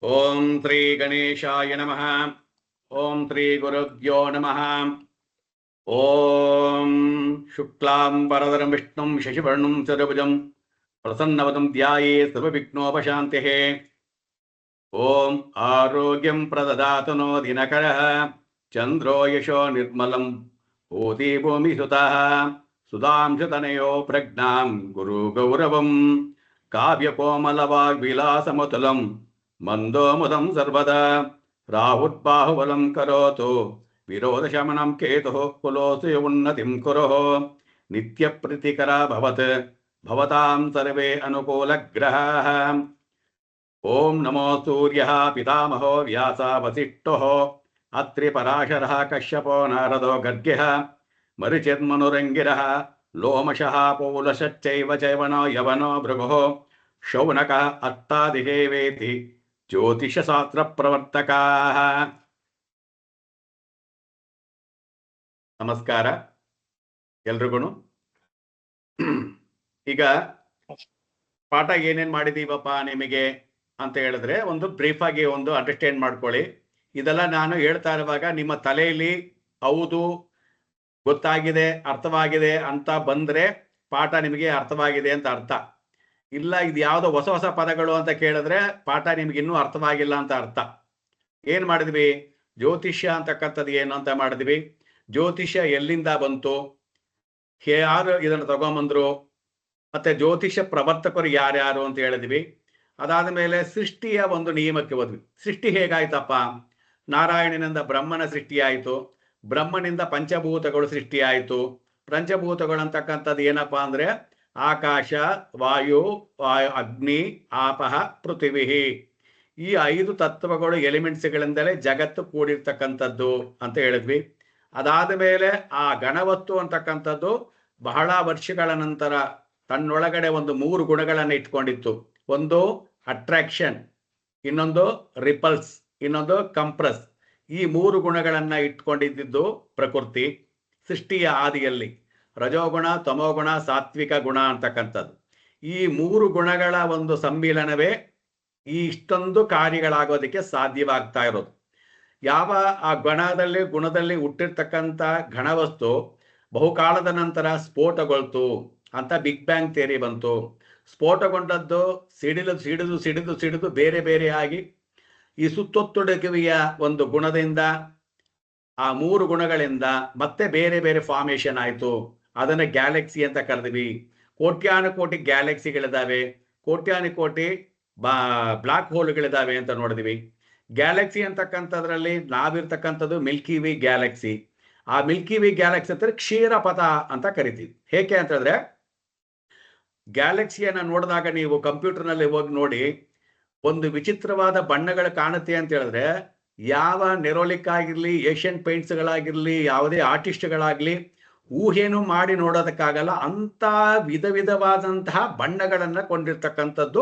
ಓಂ ಶ್ರೀ ಗಣೇಶಾಯ ನಮಃ. ಓಂ ಶ್ರೀ ಗುರುಭ್ಯೋ ನಮಃ. ಓಂ ಶುಕ್ಲಾಂಬರಧರಂ ವಿಷ್ಣುಂ ಶಶಿವರ್ಣಂ ಚತುರ್ಭುಜಂ ಪ್ರಸನ್ನವದಂ ಧ್ಯಾಯೇತ್ ಸರ್ವವಿಘ್ನೋಪಶಾಂತಿಃ. ಓಂ ಆರೋಗ್ಯಂ ಪ್ರದದಾತು ನೋ ದಿನಕರಃ ಚಂದ್ರೋ ಯಶೋ ನಿರ್ಮಲಂ ಭೂತಿ ಭೂಮಿ ಸುತಃ ಸುಧಾಂಶತನಯೋ ಪ್ರಜ್ಞಾಂ ಗುರು ಗೌರವಂ ಕಾವ್ಯಕೋಮಲವಾಗ್ವಿಲಾಸಮತುಲಂ ಮಂದೋಮುದಂ ಸರ್ವದಾ ರಾಹುರ್ಬಾಹುಬಲಂ ಕರೋತು ವಿರೋಧಶಮನಂ ಕೇತುಃ ಕುಲೋಸು ಉನ್ನತಿಂ ಕುರುಃ ನಿತ್ಯಪ್ರೀತಿಕರ ಭವತ್ ಭವತಾಂ ಸರ್ವೇ ಅನುಕೂಲಗ್ರಹಾಃ. ಓಂ ನಮೋ ಸೂರ್ಯಃ ಪಿತಾಮಹೋ ವ್ಯಾಸ ವಸಿಷ್ಠೋ ಅತ್ರಿ ಪರಾಶರಃ ಕಶ್ಯಪೋ ನಾರದೋ ಗರ್ಗ್ಯಃ ಮರಿಚಿರ್ಮನುರಂಗಿರಃ ಲೋಮಶಃ ಪೌಲಶಶ್ಚೈವ ಚೈವನೋ ಯವನೋ ಭೃಗುಃ ಶೌನಕಃ ಅತ್ತಾದಿದೇವೇತಿ ಜ್ಯೋತಿಷಶಾಸ್ತ್ರ ಪ್ರವರ್ತಕಾಃ. ನಮಸ್ಕಾರ ಎಲ್ರಿಗೂ. ಈಗ ಪಾಠ ಏನೇನ್ ಮಾಡಿದೀವಪ್ಪ ನಿಮಗೆ ಅಂತ ಹೇಳಿದ್ರೆ ಒಂದು ಬ್ರೀಫ್ ಆಗಿ ಒಂದು ಅಂಡರ್ಸ್ಟ್ಯಾಂಡ್ ಮಾಡ್ಕೊಳ್ಳಿ. ಇದೆಲ್ಲ ನಾನು ಹೇಳ್ತಾ ಇರುವಾಗ ನಿಮ್ಮ ತಲೆಯಲ್ಲಿ ಹೌದು ಗೊತ್ತಾಗಿದೆ ಅರ್ಥವಾಗಿದೆ ಅಂತ ಬಂದ್ರೆ ಪಾಠ ನಿಮಗೆ ಅರ್ಥವಾಗಿದೆ ಅಂತ ಅರ್ಥ. ಇಲ್ಲ ಇದು ಯಾವುದೋ ಹೊಸ ಹೊಸ ಪದಗಳು ಅಂತ ಕೇಳಿದ್ರೆ ಪಾಠ ನಿಮ್ಗೆ ಇನ್ನೂ ಅರ್ಥವಾಗಿಲ್ಲ ಅಂತ ಅರ್ಥ. ಏನ್ ಮಾಡಿದ್ವಿ? ಜ್ಯೋತಿಷ್ಯ ಅಂತಕ್ಕಂಥದ್ದು ಏನು ಅಂತ ಮಾಡಿದ್ವಿ. ಜ್ಯೋತಿಷ್ಯ ಎಲ್ಲಿಂದ ಬಂತು, ಯಾರು ಇದನ್ನು ತಗೊಂಬಂದ್ರು, ಮತ್ತೆ ಜ್ಯೋತಿಷ್ಯ ಪ್ರವರ್ತಕರು ಯಾರ್ಯಾರು ಅಂತ ಹೇಳಿದ್ವಿ. ಅದಾದ ಮೇಲೆ ಸೃಷ್ಟಿಯ ಒಂದು ನಿಯಮಕ್ಕೆ ಹೋದ್ವಿ. ಸೃಷ್ಟಿ ಹೇಗಾಯ್ತಪ್ಪ? ನಾರಾಯಣನಿಂದ ಬ್ರಹ್ಮನ ಸೃಷ್ಟಿಯಾಯಿತು, ಬ್ರಹ್ಮನಿಂದ ಪಂಚಭೂತಗಳು ಸೃಷ್ಟಿಯಾಯಿತು. ಪಂಚಭೂತಗಳು ಅಂತಕ್ಕಂಥದ್ದು ಏನಪ್ಪಾ ಅಂದ್ರೆ ಆಕಾಶ, ವಾಯು, ಅಗ್ನಿ, ಆಪಹ, ಪೃಥಿವಿ. ಈ 5 ತತ್ವಗಳು ಎಲಿಮೆಂಟ್ಸ್ಗಳಿಂದಲೇ ಜಗತ್ತು ಕೂಡಿರ್ತಕ್ಕಂಥದ್ದು ಅಂತ ಹೇಳಿದ್ವಿ. ಅದಾದ ಮೇಲೆ ಆ ಗಣವಸ್ತು ಅಂತಕ್ಕಂಥದ್ದು ಬಹಳ ವರ್ಷಗಳ ನಂತರ ತನ್ನೊಳಗಡೆ ಒಂದು 3 ಗುಣಗಳನ್ನು ಇಟ್ಕೊಂಡಿತ್ತು. ಒಂದು ಅಟ್ರಾಕ್ಷನ್, ಇನ್ನೊಂದು ರಿಪಲ್ಸ್, ಇನ್ನೊಂದು ಕಂಪ್ರೆಸ್. ಈ 3 ಗುಣಗಳನ್ನ ಇಟ್ಕೊಂಡಿದ್ದು ಪ್ರಕೃತಿ ಸೃಷ್ಟಿಯ ಆದಿಯಲ್ಲಿ. ರಜೋಗುಣ, ತಮೋಗುಣ, ಸಾತ್ವಿಕ ಗುಣ ಅಂತಕ್ಕಂಥದ್ದು. ಈ 3 ಗುಣಗಳ ಒಂದು ಸಮ್ಮಿಲನವೇ ಈ ಇಷ್ಟೊಂದು ಕಾರ್ಯಗಳಾಗೋದಕ್ಕೆ ಸಾಧ್ಯವಾಗ್ತಾ ಇರೋದು. ಯಾವ ಆ ಗುಣದಲ್ಲಿ ಹುಟ್ಟಿರ್ತಕ್ಕಂಥ ಘನವಸ್ತು ಬಹುಕಾಲದ ನಂತರ ಸ್ಫೋಟಗೊಳ್ತು ಅಂತ ಬಿಗ್ ಬ್ಯಾಂಗ್ ಥಿಯರಿ ಬಂತು. ಸ್ಫೋಟಗೊಂಡದ್ದು ಸಿಡಿದು ಬೇರೆ ಬೇರೆ ಆಗಿ ಈ ಸುತ್ತೊತ್ತುಡುಗುವಿಯ ಒಂದು ಗುಣದಿಂದ ಆ 3 ಗುಣಗಳಿಂದ ಮತ್ತೆ ಬೇರೆ ಬೇರೆ ಫಾರ್ಮೇಶನ್ ಆಯಿತು. ಅದನ್ನ ಗ್ಯಾಲಕ್ಸಿ ಅಂತ ಕರೆದ್ವಿ. ಕೋಟ್ಯಾನುಕೋಟಿ ಗ್ಯಾಲಕ್ಸಿಗಳಿದಾವೆ, ಕೋಟ್ಯಾನುಕೋಟಿ ಬ್ಲಾಕ್ ಹೋಲ್ಗಳಿದಾವೆ ಅಂತ ನೋಡಿದ್ವಿ. ಗ್ಯಾಲಕ್ಸಿ ಅಂತಕ್ಕಂಥದ್ರಲ್ಲಿ ನಾವಿರ್ತಕ್ಕಂಥದ್ದು ಮಿಲ್ಕಿ ವೇ ಗ್ಯಾಲಕ್ಸಿ. ಆ ಮಿಲ್ಕಿ ವೇ ಗ್ಯಾಲಕ್ಸಿ ಅಂತ ಕ್ಷೀರಪಥ ಅಂತ ಕರಿತೀವಿ. ಹೇಗೆ ಅಂತಂದ್ರೆ ಗ್ಯಾಲಕ್ಸಿಯನ್ನ ನೋಡಿದಾಗ ನೀವು ಕಂಪ್ಯೂಟರ್ನಲ್ಲಿ ಹೋಗಿ ನೋಡಿ, ಒಂದು ವಿಚಿತ್ರವಾದ ಬಣ್ಣಗಳು ಕಾಣುತ್ತೆ ಅಂತ ಹೇಳಿದ್ರೆ ಯಾವ ನೆರೋಲಿಕ್ ಆಗಿರ್ಲಿ, ಏಷ್ಯನ್ ಪೇಂಟ್ಸ್ಗಳಾಗಿರ್ಲಿ, ಯಾವುದೇ ಆರ್ಟಿಸ್ಟ್ಗಳಾಗ್ಲಿ ಊಹೆನೂ ಮಾಡಿ ನೋಡೋದಕ್ಕಾಗಲ್ಲ. ಅಂತ ವಿಧವಾದಂತಹ ಬಣ್ಣಗಳನ್ನ ಕೊಂಡಿರ್ತಕ್ಕಂಥದ್ದು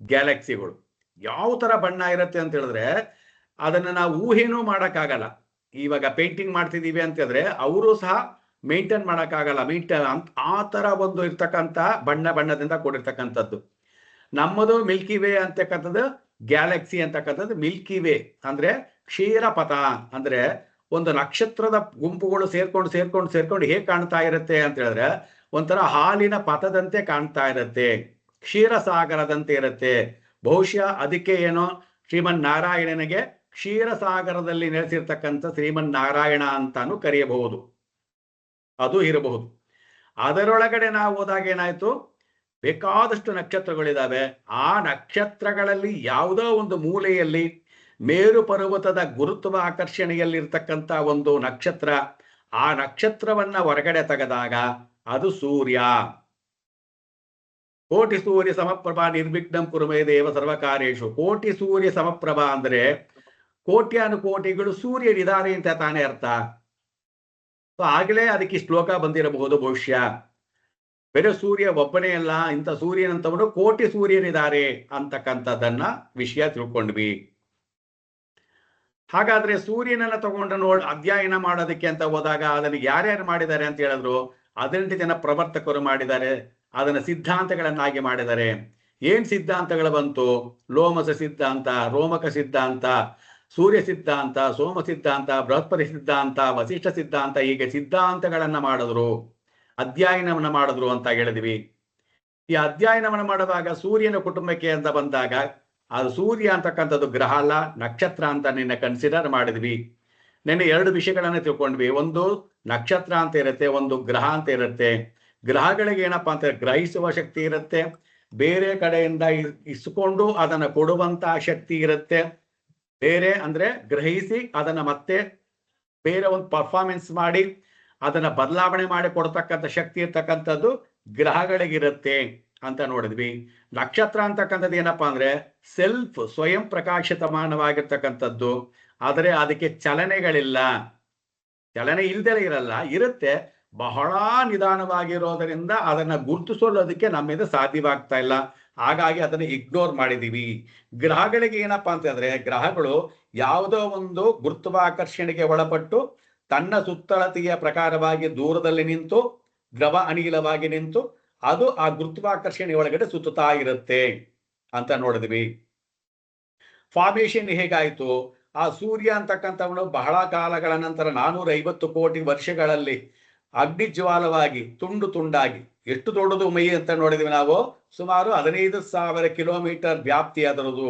ಗ್ಯಾಲಕ್ಸಿಗಳು. ಯಾವ ತರ ಬಣ್ಣ ಇರುತ್ತೆ ಅಂತ ಹೇಳಿದ್ರೆ ಅದನ್ನ ನಾವು ಊಹೆನೂ ಮಾಡೋಕ್ಕಾಗಲ್ಲ. ಇವಾಗ ಪೇಂಟಿಂಗ್ ಮಾಡ್ತಿದೀವಿ ಅಂತ ಹೇಳಿದ್ರೆ ಅವರು ಸಹ ಮೇಂಟೈನ್ ಮಾಡೋಕ್ಕಾಗಲ್ಲ. ಆ ತರ ಒಂದು ಇರ್ತಕ್ಕಂಥ ಬಣ್ಣದಿಂದ ಕೂಡಿರ್ತಕ್ಕಂಥದ್ದು. ನಮ್ಮದು ಮಿಲ್ಕಿ ವೇ ಅಂತಕ್ಕಂಥದ್ದು ಗ್ಯಾಲಕ್ಸಿ ಅಂತಕ್ಕಂಥದ್ದು. ಮಿಲ್ಕಿ ವೇ ಅಂದ್ರೆ ಕ್ಷೀರಪಥ ಅಂದ್ರೆ ಒಂದು ನಕ್ಷತ್ರದ ಗುಂಪುಗಳು ಸೇರ್ಕೊಂಡು ಹೇಗೆ ಕಾಣ್ತಾ ಇರುತ್ತೆ ಅಂತ ಹೇಳಿದ್ರೆ ಒಂಥರ ಹಾಲಿನ ಪಥದಂತೆ ಕಾಣ್ತಾ ಇರುತ್ತೆ, ಕ್ಷೀರಸಾಗರದಂತೆ ಇರುತ್ತೆ. ಬಹುಶಃ ಅದಕ್ಕೆ ಏನೋ ಶ್ರೀಮನ್ ನಾರಾಯಣನಿಗೆ ಕ್ಷೀರಸಾಗರದಲ್ಲಿ ನೆಲೆಸಿರ್ತಕ್ಕಂಥ ಶ್ರೀಮನ್ ನಾರಾಯಣ ಅಂತಾನು ಕರೆಯಬಹುದು, ಅದು ಇರಬಹುದು. ಅದರೊಳಗಡೆ ನಾವು ಹೋದಾಗ ಏನಾಯ್ತು, ಬೇಕಾದಷ್ಟು ನಕ್ಷತ್ರಗಳಿದಾವೆ. ಆ ನಕ್ಷತ್ರಗಳಲ್ಲಿ ಯಾವುದೋ ಒಂದು ಮೂಲೆಯಲ್ಲಿ ಮೇರು ಪರ್ವತದ ಗುರುತ್ವಾಕರ್ಷಣೆಯಲ್ಲಿರ್ತಕ್ಕಂಥ ಒಂದು ನಕ್ಷತ್ರ, ಆ ನಕ್ಷತ್ರವನ್ನ ಹೊರಗಡೆ ತೆಗೆದಾಗ ಅದು ಸೂರ್ಯ. ಕೋಟಿ ಸೂರ್ಯ ಸಮಪ್ರಭಾ ನಿರ್ವಿಘ್ನಂ ಕುರುಮೇ ದೇವ ಸರ್ವಕಾರ್ಯೇಷು. ಕೋಟಿ ಸೂರ್ಯ ಸಮಪ್ರಭಾ ಅಂದ್ರೆ ಕೋಟ್ಯಾನುಕೋಟಿಗಳು ಸೂರ್ಯರಿದ್ದಾರೆ ಅಂತ ತಾನೇ ಅರ್ಥ. ಆಗಲೇ ಅದಕ್ಕೆ ಶ್ಲೋಕ ಬಂದಿರಬಹುದು ಬಹುಶಃ. ಬೇರೆ ಸೂರ್ಯ ಒಬ್ಬನೇ ಅಲ್ಲ, ಇಂಥ ಸೂರ್ಯನಂತವನು ಕೋಟಿ ಸೂರ್ಯರಿದ್ದಾರೆ ಅಂತಕ್ಕಂಥದ್ದನ್ನ ವಿಷಯ ತಿಳ್ಕೊಂಡ್ವಿ. ಹಾಗಾದ್ರೆ ಸೂರ್ಯನನ್ನ ತಗೊಂಡು ಅಧ್ಯಯನ ಮಾಡೋದಕ್ಕೆ ಅಂತ ಹೋದಾಗ ಅದನ್ನು ಯಾರ್ಯಾರು ಮಾಡಿದ್ದಾರೆ ಅಂತ ಹೇಳಿದ್ರು 18 ಜನ ಪ್ರವರ್ತಕರು ಮಾಡಿದ್ದಾರೆ. ಅದನ್ನ ಸಿದ್ಧಾಂತಗಳನ್ನಾಗಿ ಮಾಡಿದ್ದಾರೆ. ಏನ್ ಸಿದ್ಧಾಂತಗಳು ಬಂತು? ಲೋಮಸ ಸಿದ್ಧಾಂತ, ರೋಮಕ ಸಿದ್ಧಾಂತ, ಸೂರ್ಯ ಸಿದ್ಧಾಂತ, ಸೋಮ ಸಿದ್ಧಾಂತ, ಬೃಹಸ್ಪತಿ ಸಿದ್ಧಾಂತ, ವಸಿಷ್ಠ ಸಿದ್ಧಾಂತ, ಹೀಗೆ ಸಿದ್ಧಾಂತಗಳನ್ನ ಮಾಡಿದ್ರು, ಅಧ್ಯಯನವನ್ನ ಮಾಡಿದ್ರು ಅಂತ ಹೇಳಿದ್ವಿ. ಈ ಅಧ್ಯಯನವನ್ನ ಮಾಡುವಾಗ ಸೂರ್ಯನ ಕುಟುಂಬಕ್ಕೆ ಅಂತ ಬಂದಾಗ ಅದು ಸೂರ್ಯ ಅಂತಕ್ಕಂಥದ್ದು ಗ್ರಹ ಅಲ್ಲ, ನಕ್ಷತ್ರ ಅಂತ ನಿನ್ನೆ ಕನ್ಸಿಡರ್ ಮಾಡಿದ್ವಿ. ನಿನ್ನೆ 2 ವಿಷಯಗಳನ್ನ ತಿಳ್ಕೊಂಡ್ವಿ. ಒಂದು ನಕ್ಷತ್ರ ಅಂತ ಇರುತ್ತೆ, ಒಂದು ಗ್ರಹ ಅಂತ ಇರುತ್ತೆ. ಗ್ರಹಗಳಿಗೆ ಏನಪ್ಪಾ ಅಂತ ಗ್ರಹಿಸುವ ಶಕ್ತಿ ಇರುತ್ತೆ, ಬೇರೆ ಕಡೆಯಿಂದ ಇಸ್ಕೊಂಡು ಅದನ್ನ ಕೊಡುವಂತಹ ಶಕ್ತಿ ಇರುತ್ತೆ. ಬೇರೆ ಅಂದ್ರೆ ಗ್ರಹಿಸಿ ಅದನ್ನ ಮತ್ತೆ ಬೇರೆ ಒಂದು ಪರ್ಫಾರ್ಮೆನ್ಸ್ ಮಾಡಿ ಅದನ್ನ ಬದಲಾವಣೆ ಮಾಡಿ ಕೊಡ್ತಕ್ಕಂಥ ಶಕ್ತಿ ಇರ್ತಕ್ಕಂಥದ್ದು ಗ್ರಹಗಳಿಗಿರುತ್ತೆ ಅಂತ ನೋಡಿದ್ವಿ. ನಕ್ಷತ್ರ ಅಂತಕ್ಕಂಥದ್ದು ಏನಪ್ಪಾ ಅಂದ್ರೆ ಸೆಲ್ಫ್, ಸ್ವಯಂ ಪ್ರಕಾಶಿತಮಾನವಾಗಿರ್ತಕ್ಕಂಥದ್ದು. ಆದರೆ ಅದಕ್ಕೆ ಚಲನೆಗಳಿಲ್ಲ, ಚಲನೆ ಇಲ್ದೇ ಇರಲ್ಲ, ಇರುತ್ತೆ, ಬಹಳ ನಿಧಾನವಾಗಿರೋದರಿಂದ ಅದನ್ನ ಗುರುತಿಸೋದಕ್ಕೆ ನಮ್ಮಿಂದ ಸಾಧ್ಯವಾಗ್ತಾ ಇಲ್ಲ. ಹಾಗಾಗಿ ಅದನ್ನ ಇಗ್ನೋರ್ ಮಾಡಿದೀವಿ. ಗ್ರಹಗಳಿಗೆ ಏನಪ್ಪಾ ಅಂತಂದ್ರೆ ಗ್ರಹಗಳು ಯಾವುದೋ ಒಂದು ಗುರುತ್ವಾಕರ್ಷಣೆಗೆ ಒಳಪಟ್ಟು ತನ್ನ ಸುತ್ತಳತೆಯ ಪ್ರಕಾರವಾಗಿ ದೂರದಲ್ಲಿ ನಿಂತು ದ್ರವ ಅನಿಲವಾಗಿ ನಿಂತು ಅದು ಆ ಗುರುತ್ವಾಕರ್ಷಣೆ ಒಳಗಡೆ ಸುತ್ತುತ್ತಾ ಇರುತ್ತೆ ಅಂತ ನೋಡಿದ್ವಿ. ಫಾರ್ಮೇಶನ್ ಹೇಗಾಯ್ತು? ಆ ಸೂರ್ಯ ಅಂತಕ್ಕಂಥವನು ಬಹಳ ಕಾಲಗಳ ನಂತರ 450 ಕೋಟಿ ವರ್ಷಗಳಲ್ಲಿ ಅಗ್ನಿಜ್ವಾಲವಾಗಿ ತುಂಡು ತುಂಡಾಗಿ, ಎಷ್ಟು ದೊಡ್ಡದು ಮೈ ಅಂತ ನೋಡಿದ್ವಿ ನಾವು, ಸುಮಾರು 15,000 ಕಿಲೋಮೀಟರ್ ವ್ಯಾಪ್ತಿ ಅದರದು.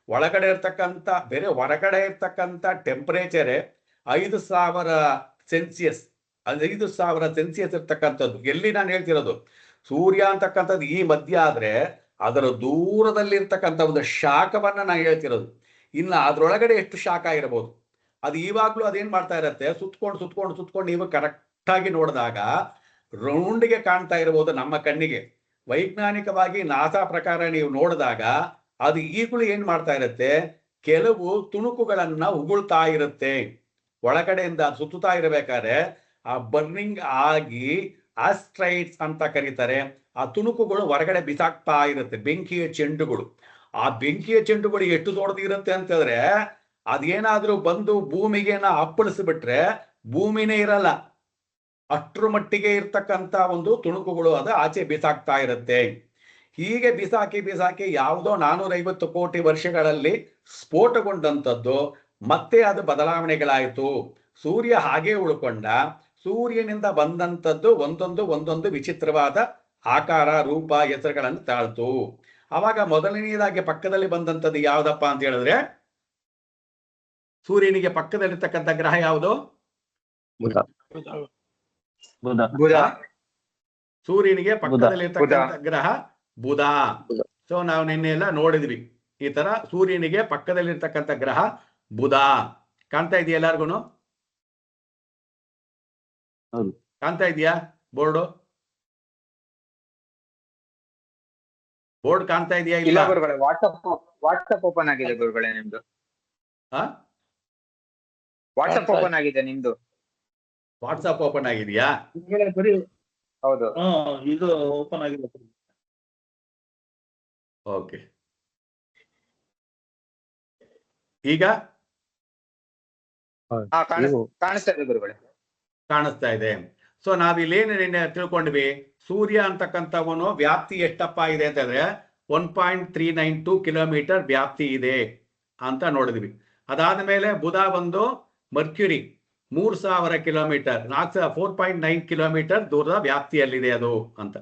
ಒಳಗಡೆ ಇರ್ತಕ್ಕಂಥ ಬೇರೆ ಹೊರಗಡೆ ಇರ್ತಕ್ಕಂಥ ಟೆಂಪರೇಚರೇ 5,000 ಸೆಲ್ಸಿಯಸ್, 5,000 ಸೆಲ್ಸಿಯಸ್ ಇರ್ತಕ್ಕಂಥದ್ದು. ಎಲ್ಲಿ ನಾನು ಹೇಳ್ತಿರೋದು ಸೂರ್ಯ ಅಂತಕ್ಕಂಥದ್ದು ಈ ಮಧ್ಯ ಆದ್ರೆ ಅದರ ದೂರದಲ್ಲಿ ಇರ್ತಕ್ಕಂಥ ಒಂದು ಶಾಖವನ್ನ ನಾನು ಹೇಳ್ತಿರೋದು. ಇನ್ನು ಅದ್ರೊಳಗಡೆ ಎಷ್ಟು ಶಾಖ ಇರಬಹುದು, ಅದು ಇವಾಗ್ಲೂ ಅದೇನ್ ಮಾಡ್ತಾ ಇರತ್ತೆ, ಸುತ್ಕೊಂಡು ನೀವು ಕರೆಕ್ಟ್ ಆಗಿ ನೋಡಿದಾಗ ರೌಂಡ್ಗೆ ಕಾಣ್ತಾ ಇರಬಹುದು ನಮ್ಮ ಕಣ್ಣಿಗೆ. ವೈಜ್ಞಾನಿಕವಾಗಿ ನಾಸಾ ಪ್ರಕಾರ ನೀವು ನೋಡಿದಾಗ ಅದು ಈಗಲೂ ಏನ್ ಮಾಡ್ತಾ ಇರತ್ತೆ, ಕೆಲವು ತುಣುಕುಗಳನ್ನ ಉಗುಳ್ತಾ ಇರುತ್ತೆ. ಒಳಗಡೆಯಿಂದ ಸುತ್ತುತ್ತಾ ಇರಬೇಕಾದ್ರೆ ಆ ಬರ್ನಿಂಗ್ ಆಗಿ ಆಸ್ಟ್ರೈಟ್ಸ್ ಅಂತ ಕರೀತಾರೆ, ಆ ತುಣುಕುಗಳು ಹೊರಗಡೆ ಬಿಸಾಕ್ತಾ ಇರುತ್ತೆ, ಬೆಂಕಿಯ ಚೆಂಡುಗಳು. ಆ ಬೆಂಕಿಯ ಚೆಂಡುಗಳು ಎಷ್ಟು ದೊಡ್ಡದಿರುತ್ತೆ ಅಂತಂದ್ರೆ ಅದೇನಾದ್ರೂ ಬಂದು ಭೂಮಿಗೆನ ಅಪ್ಪಳಿಸ್ಬಿಟ್ರೆ ಭೂಮಿನೇ ಇರಲ್ಲ, ಅಷ್ಟ್ರ ಮಟ್ಟಿಗೆ ಇರ್ತಕ್ಕಂಥ ಒಂದು ತುಣುಕುಗಳು ಅದು ಆಚೆ ಬಿಸಾಕ್ತಾ ಇರುತ್ತೆ. ಹೀಗೆ ಬಿಸಾಕಿ ಯಾವುದೋ 450 ಕೋಟಿ ವರ್ಷಗಳಲ್ಲಿ ಸ್ಫೋಟಗೊಂಡಂಥದ್ದು ಮತ್ತೆ ಅದು ಬದಲಾವಣೆಗಳಾಯಿತು. ಸೂರ್ಯ ಹಾಗೆ ಉಳ್ಕೊಂಡ, ಸೂರ್ಯನಿಂದ ಬಂದಂಥದ್ದು ಒಂದೊಂದು ವಿಚಿತ್ರವಾದ ಆಕಾರ, ರೂಪ, ಹೆಸರುಗಳನ್ನು ತಾಳ್ತು. ಅವಾಗ ಮೊದಲನೆಯದಾಗಿ ಪಕ್ಕದಲ್ಲಿ ಬಂದಂಥದ್ದು ಯಾವ್ದಪ್ಪ ಅಂತ ಹೇಳಿದ್ರೆ ಸೂರ್ಯನಿಗೆ ಪಕ್ಕದಲ್ಲಿರ್ತಕ್ಕಂಥ ಗ್ರಹ ಯಾವುದು? ಬುಧ. ಸೂರ್ಯನಿಗೆ ಪಕ್ಕದಲ್ಲಿರ್ತಕ್ಕಂಥ ಗ್ರಹ ಬುಧ. ಸೊ ನಾವು ನಿನ್ನೆ ಎಲ್ಲ ನೋಡಿದ್ವಿ ಈ ತರ ಸೂರ್ಯನಿಗೆ ಪಕ್ಕದಲ್ಲಿರ್ತಕ್ಕಂಥ ಗ್ರಹ ಬುಧ. ಕಾಣ್ತಾ ಇದೆಯಾ ಎಲ್ಲಾರ್ಗು? ಕಾಣ್ತಾ ಇದೆಯಾ ಬೋರ್ಡ್ ಕಾಣ್ತಾ ಇದೆಯಾ? ಇಲ್ಲ ಗುರುಗಳೇ, ವಾಟ್ಸ್ಆಪ್ ಓಪನ್ ಆಗಿದೆ ಗುರುಗಳೇ ನಿಮ್ದು. ವಾಟ್ಸ್ಆಪ್ ಓಪನ್ ಆಗಿದೆ ನಿಮ್ದು. ವಾಟ್ಸ್ಆಪ್ ಓಪನ್ ಆಗಿದೆಯಾ? ಹೌದು, ಇದು ಓಪನ್ ಆಗಿದೆ. ಓಕೆ, ಈಗ ಕಾಣಿಸ್ತಾ ಇದೆ ಗುರುಗಳೇ, ಕಾಣಿಸ್ತಾ ಇದೆ. ಸೊ ನಾವಿಲ್ಲೇನು ತಿಳ್ಕೊಂಡ್ವಿ, ಸೂರ್ಯ ಅಂತಕ್ಕಂಥವನು ವ್ಯಾಪ್ತಿ ಎಷ್ಟಪ್ಪ ಇದೆ ಅಂತಂದ್ರೆ 1.392 ಕಿಲೋಮೀಟರ್ ವ್ಯಾಪ್ತಿ ಇದೆ ಅಂತ ನೋಡಿದ್ವಿ. ಅದಾದ ಮೇಲೆ ಬುಧ ಬಂದು ಮರ್ಕ್ಯುರಿ 3,000 ಕಿಲೋಮೀಟರ್, 4.9 ಕಿಲೋಮೀಟರ್ ದೂರದ ವ್ಯಾಪ್ತಿಯಲ್ಲಿದೆ ಅದು ಅಂತ.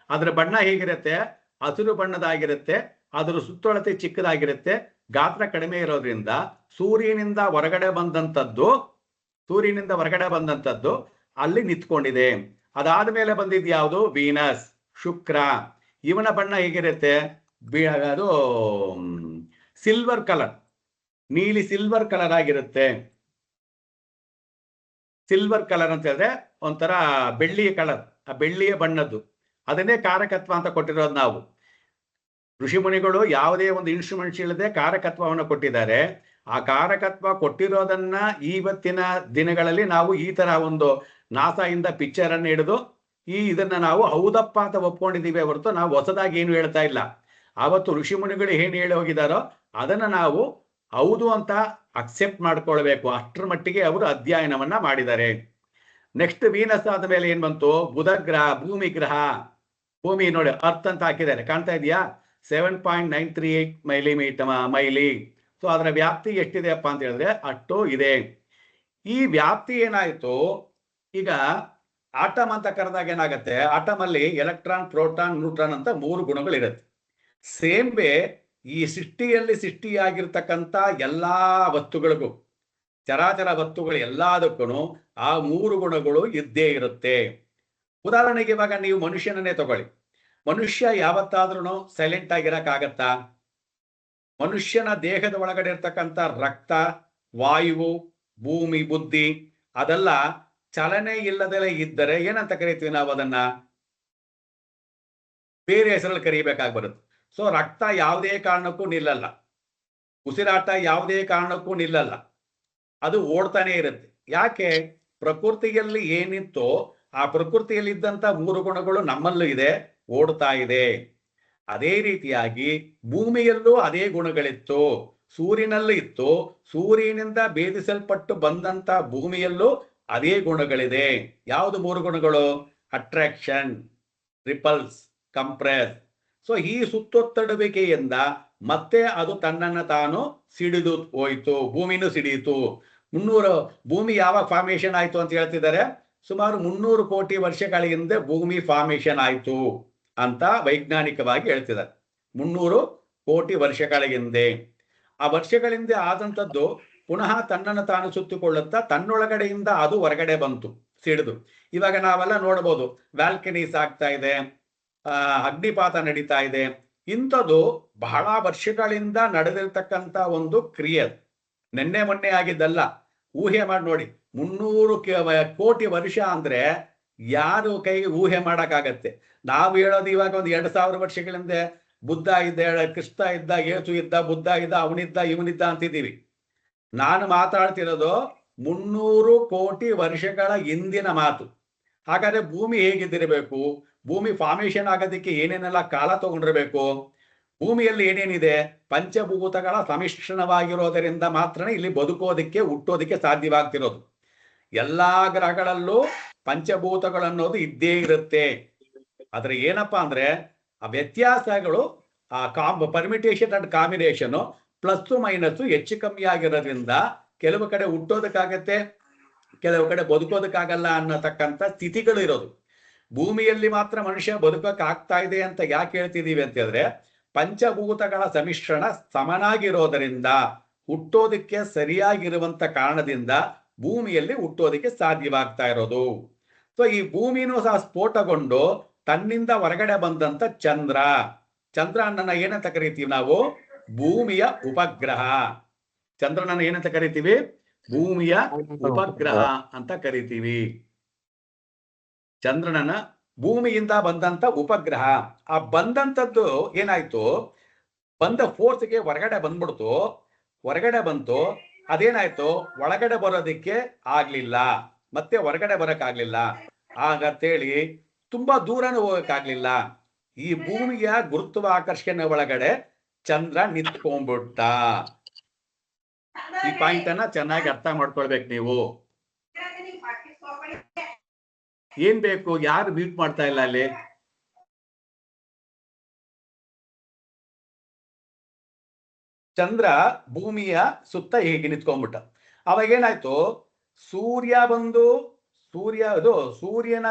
ಅದರ ಬಣ್ಣ ಹೇಗಿರುತ್ತೆ? ಹಸಿರು ಬಣ್ಣದಾಗಿರುತ್ತೆ, ಅದರ ಸುತ್ತಳತೆ ಚಿಕ್ಕದಾಗಿರುತ್ತೆ, ಗಾತ್ರ ಕಡಿಮೆ ಇರೋದ್ರಿಂದ ಸೂರ್ಯನಿಂದ ಹೊರಗಡೆ ಬಂದಂಥದ್ದು ಅಲ್ಲಿ ನಿಂತ್ಕೊಂಡಿದೆ. ಅದಾದ ಮೇಲೆ ಬಂದಿದ್ದು ಯಾವುದು? ವೀನಸ್, ಶುಕ್ರ. ಇವನ ಬಣ್ಣ ಹೇಗಿರುತ್ತೆ? ಅದು ಸಿಲ್ವರ್ ಕಲರ್, ನೀಲಿ ಸಿಲ್ವರ್ ಕಲರ್ ಆಗಿರುತ್ತೆ. ಸಿಲ್ವರ್ ಕಲರ್ ಅಂತ ಹೇಳಿದ್ರೆ ಒಂಥರ ಬೆಳ್ಳಿಯ ಕಲರ್, ಆ ಬೆಳ್ಳಿಯ ಬಣ್ಣದ್ದು. ಅದನ್ನೇ ಕಾರಕತ್ವ ಅಂತ ಕೊಟ್ಟಿರೋದು ನಾವು. ಋಷಿಮುನಿಗಳು ಯಾವುದೇ ಒಂದು ಇನ್ಸ್ಟ್ರೂಮೆಂಟ್ಸ್ ಇಲ್ಲದೆ ಕಾರಕತ್ವವನ್ನು ಕೊಟ್ಟಿದ್ದಾರೆ. ಆ ಕಾರಕತ್ವ ಕೊಟ್ಟಿರೋದನ್ನ ಇವತ್ತಿನ ದಿನಗಳಲ್ಲಿ ನಾವು ಈ ತರ ಒಂದು ನಾಸಾ ಇಂದ ಪಿಕ್ಚರ್ ಅನ್ನು ಹಿಡಿದು ಇದನ್ನ ನಾವು ಹೌದಪ್ಪ ಅಂತ ಒಪ್ಕೊಂಡಿದ್ದೀವಿ ಹೊರತು ನಾವು ಹೊಸದಾಗಿ ಏನು ಹೇಳ್ತಾ ಇಲ್ಲ. ಆವತ್ತು ಋಷಿಮುನಿಗಳು ಏನು ಹೇಳಿ ಹೋಗಿದಾರೋ ಅದನ್ನ ನಾವು ಹೌದು ಅಂತ ಅಕ್ಸೆಪ್ಟ್ ಮಾಡ್ಕೊಳ್ಬೇಕು. ಅಷ್ಟರ ಮಟ್ಟಿಗೆ ಅವರು ಅಧ್ಯಯನವನ್ನ ಮಾಡಿದ್ದಾರೆ. ನೆಕ್ಸ್ಟ್ ವೀನಸ್ ಆದ ಮೇಲೆ ಏನ್ ಬಂತು? ಬುಧ ಗ್ರಹ, ಭೂಮಿ ಗ್ರಹ. ಭೂಮಿ ನೋಡಿ ಅರ್ತ್ ಅಂತ ಹಾಕಿದ್ದಾರೆ, ಕಾಣ್ತಾ ಇದೆಯಾ? 7.938 ಮೈಲಿ. ಸೊ ಅದರ ವ್ಯಾಪ್ತಿ ಎಷ್ಟಿದೆಯಪ್ಪ ಅಂತ ಹೇಳಿದ್ರೆ ಅಷ್ಟು ಇದೆ. ಈ ವ್ಯಾಪ್ತಿ ಏನಾಯ್ತು, ಈಗ ಆಟಮ್ ಅಂತ ಕರೆದಾಗ ಏನಾಗುತ್ತೆ, ಆಟಮ್ ಅಲ್ಲಿ ಎಲೆಕ್ಟ್ರಾನ್, ಪ್ರೋಟಾನ್, ನ್ಯೂಟ್ರಾನ್ ಅಂತ 3 ಗುಣಗಳಿರುತ್ತೆ. ಸೇಮ್ ವೇ ಈ ಸೃಷ್ಟಿಯಾಗಿರ್ತಕ್ಕಂಥ ಎಲ್ಲಾ ವಸ್ತುಗಳಿಗೂ, ಚರಾಚರ ವಸ್ತುಗಳು ಎಲ್ಲದಕ್ಕೂ ಆ 3 ಗುಣಗಳು ಇದ್ದೇ ಇರುತ್ತೆ. ಉದಾಹರಣೆಗೆ ಇವಾಗ ನೀವು ಮನುಷ್ಯನನ್ನೇ ತಗೊಳ್ಳಿ. ಮನುಷ್ಯ ಯಾವತ್ತಾದ್ರೂ ಸೈಲೆಂಟ್ ಆಗಿರಕ್ಕಾಗತ್ತಾ? ಮನುಷ್ಯನ ದೇಹದ ಒಳಗಡೆ ಇರ್ತಕ್ಕಂಥ ರಕ್ತ, ವಾಯು, ಭೂಮಿ, ಬುದ್ಧಿ ಅದೆಲ್ಲ ಚಲನೆ ಇಲ್ಲದಲೇ ಇದ್ದರೆ ಏನಂತ ಕರಿತೀವಿ ನಾವು? ಅದನ್ನ ಬೇರೆ ಹೆಸರಲ್ಲಿ ಕರಿಬೇಕಾಗಿ ಬರುತ್ತೆ. ಸೊ ರಕ್ತ ಯಾವುದೇ ಕಾರಣಕ್ಕೂ ನಿಲ್ಲಲ್ಲ, ಉಸಿರಾಟ ಯಾವುದೇ ಕಾರಣಕ್ಕೂ ನಿಲ್ಲಲ್ಲ, ಅದು ಓಡ್ತಾನೆ ಇರುತ್ತೆ. ಯಾಕೆ? ಪ್ರಕೃತಿಯಲ್ಲಿ ಏನಿತ್ತೋ ಆ ಪ್ರಕೃತಿಯಲ್ಲಿದ್ದಂಥ 3 ಗುಣಗಳು ನಮ್ಮಲ್ಲೂ ಇದೆ, ಓಡ್ತಾ ಇದೆ. ಅದೇ ರೀತಿಯಾಗಿ ಭೂಮಿಯಲ್ಲೂ ಅದೇ ಗುಣಗಳಿತ್ತು, ಸೂರ್ಯನಲ್ಲೂ ಇತ್ತು, ಸೂರ್ಯನಿಂದ ಭೇದಿಸಲ್ಪಟ್ಟು ಬಂದಂತ ಭೂಮಿಯಲ್ಲೂ ಅದೇ ಗುಣಗಳಿದೆ. ಯಾವುದು 3 ಗುಣಗಳು? Attraction, repels, compress. ಸೊ ಈ ಸುತ್ತೊತ್ತಡುವಿಕೆಯಿಂದ ಮತ್ತೆ ಅದು ತನ್ನನ್ನು ತಾನು ಸಿಡಿದು ಹೋಯ್ತು, ಭೂಮಿನೂ ಸಿಡಿಯಿತು. 300 ಭೂಮಿ ಯಾವಾಗ ಫಾರ್ಮೇಶನ್ ಆಯ್ತು ಅಂತ ಹೇಳ್ತಿದ್ದಾರೆ? ಸುಮಾರು 300 ಕೋಟಿ ವರ್ಷಗಳ ಹಿಂದೆ ಭೂಮಿ ಫಾರ್ಮೇಶನ್ ಆಯ್ತು ಅಂತ ವೈಜ್ಞಾನಿಕವಾಗಿ ಹೇಳ್ತಿದ್ದಾರೆ. 300 ಕೋಟಿ ವರ್ಷಗಳ ಹಿಂದೆ. ಆ ವರ್ಷಗಳ ಹಿಂದೆ ಆದಂಥದ್ದು ಪುನಃ ತನ್ನನ್ನು ತಾನು ಸುತ್ತಿಕೊಳ್ಳುತ್ತಾ ತನ್ನೊಳಗಡೆಯಿಂದ ಅದು ಹೊರಗಡೆ ಬಂತು, ಸಿಡಿದು. ಇವಾಗ ನಾವೆಲ್ಲ ನೋಡ್ಬೋದು, ವ್ಯಾಲ್ಕನೀಸ್ ಆಗ್ತಾ ಇದೆ, ಅಗ್ನಿಪಾತ ನಡೀತಾ ಇದೆ. ಇಂಥದ್ದು ಬಹಳ ವರ್ಷಗಳಿಂದ ನಡೆದಿರ್ತಕ್ಕಂಥ ಒಂದು ಕ್ರಿಯೆ, ನಿನ್ನೆ ಮೊನ್ನೆ ಆಗಿದ್ದಲ್ಲ. ಊಹೆ ಮಾಡಿ ನೋಡಿ, 300 ಕೋಟಿ ವರ್ಷ ಅಂದ್ರೆ ಯಾರು ಕೈಗೆ ಊಹೆ ಮಾಡಕ್ಕಾಗತ್ತೆ? ನಾವು ಹೇಳೋದು ಇವಾಗ ಒಂದು 2000 ವರ್ಷಗಳಿಂದ ಬುದ್ಧ ಇದ್ದ, ಕೃಷ್ಣ ಇದ್ದ, ಯೇಸು ಇದ್ದ, ಬುದ್ಧ ಇದ್ದ, ಅವನಿದ್ದ, ಇವನಿದ್ದ ಅಂತಿದ್ದೀವಿ. ನಾನು ಮಾತಾಡ್ತಿರೋದು 300 ಕೋಟಿ ವರ್ಷಗಳ ಹಿಂದಿನ ಮಾತು. ಹಾಗಾದ್ರೆ ಭೂಮಿ ಹೇಗಿದ್ದಿರಬೇಕು? ಭೂಮಿ ಫಾರ್ಮೇಶನ್ ಆಗೋದಕ್ಕೆ ಏನೇನೆಲ್ಲ ಕಾಲ ತಗೊಂಡಿರ್ಬೇಕು? ಭೂಮಿಯಲ್ಲಿ ಏನೇನಿದೆ? ಪಂಚಭೂತಗಳ ಸಮ್ಮಿಶ್ರಣವಾಗಿರೋದರಿಂದ ಮಾತ್ರ ಇಲ್ಲಿ ಬದುಕೋದಕ್ಕೆ, ಹುಟ್ಟೋದಕ್ಕೆ ಸಾಧ್ಯವಾಗ್ತಿರೋದು. ಎಲ್ಲಾ ಗ್ರಹಗಳಲ್ಲೂ ಪಂಚಭೂತಗಳನ್ನೋದು ಇದ್ದೇ ಇರುತ್ತೆ. ಆದ್ರೆ ಏನಪ್ಪಾ ಅಂದ್ರೆ ಆ ವ್ಯತ್ಯಾಸಗಳು, ಆ permutation and combination plus minus ಹೆಚ್ಚು ಕಮ್ಮಿ ಆಗಿರೋದ್ರಿಂದ ಕೆಲವು ಕಡೆ ಹುಟ್ಟೋದಕ್ಕಾಗತ್ತೆ, ಕೆಲವು ಕಡೆ ಬದುಕೋದಕ್ಕಾಗಲ್ಲ ಅನ್ನತಕ್ಕಂಥ ಸ್ಥಿತಿಗಳು ಇರೋದು. ಭೂಮಿಯಲ್ಲಿ ಮಾತ್ರ ಮನುಷ್ಯ ಬದುಕಕ್ಕೆ ಆಗ್ತಾ ಇದೆ ಅಂತ ಯಾಕೆ ಹೇಳ್ತಿದೀವಿ ಅಂತ ಹೇಳಿದ್ರೆ, ಪಂಚಭೂತಗಳ ಸಮ್ಮಿಶ್ರಣ ಸಮನಾಗಿರೋದರಿಂದ, ಹುಟ್ಟೋದಕ್ಕೆ ಸರಿಯಾಗಿರುವಂತ ಕಾರಣದಿಂದ ಭೂಮಿಯಲ್ಲಿ ಹುಟ್ಟೋದಕ್ಕೆ ಸಾಧ್ಯವಾಗ್ತಾ ಇರೋದು. ಸೊ ಈ ಭೂಮಿನೂ ಸಹ ಸ್ಫೋಟಗೊಂಡು ತನ್ನಿಂದ ಹೊರಗಡೆ ಬಂದಂತ ಚಂದ್ರ, ಚಂದ್ರನನ್ನ ಏನಂತ ಕರಿತೀವಿ ನಾವು? ಭೂಮಿಯ ಉಪಗ್ರಹ. ಚಂದ್ರನನ್ನ ಏನಂತ ಕರಿತೀವಿ? ಭೂಮಿಯ ಉಪಗ್ರಹ ಅಂತ ಕರಿತೀವಿ. ಚಂದ್ರನನ್ನ ಭೂಮಿಯಿಂದ ಬಂದಂತ ಉಪಗ್ರಹ. ಆ ಬಂದಂತದ್ದು ಏನಾಯ್ತು? ಬಂದ ಫೋರ್ಸ್ಗೆ ಹೊರಗಡೆ ಬಂತು. ಅದೇನಾಯ್ತು? ಒಳಗಡೆ ಬರೋದಿಕ್ಕೆ ಆಗ್ಲಿಲ್ಲ, ಮತ್ತೆ ಹೊರಗಡೆ ಬರಕ್ಕಾಗ್ಲಿಲ್ಲ. ಹಾಗಂತೇಳಿ ತುಂಬಾ ದೂರನೂ ಹೋಗಕ್ಕಾಗ್ಲಿಲ್ಲ. ಈ ಭೂಮಿಯ ಗುರುತ್ವಾಕರ್ಷಣೆ ಒಳಗಡೆ ಚಂದ್ರ ನಿಂತ್ಕೊಂಡ್ಬಿಟ್ಟ. ಈ ಪಾಯಿಂಟ್ ಅನ್ನ ಚೆನ್ನಾಗಿ ಅರ್ಥ ಮಾಡ್ಕೊಳ್ಬೇಕು ನೀವು. ಏನ್ ಬೇಕು? ಯಾರು ಮ್ಯೂಟ್ ಮಾಡ್ತಾ ಇಲ್ಲ ಅಲ್ಲಿ? ಚಂದ್ರ ಭೂಮಿಯ ಸುತ್ತ ಹೀಗೆ ನಿಂತ್ಕೊಂಡ್ಬಿಟ್ಟ. ಅವಾಗ ಏನಾಯ್ತು? ಸೂರ್ಯನ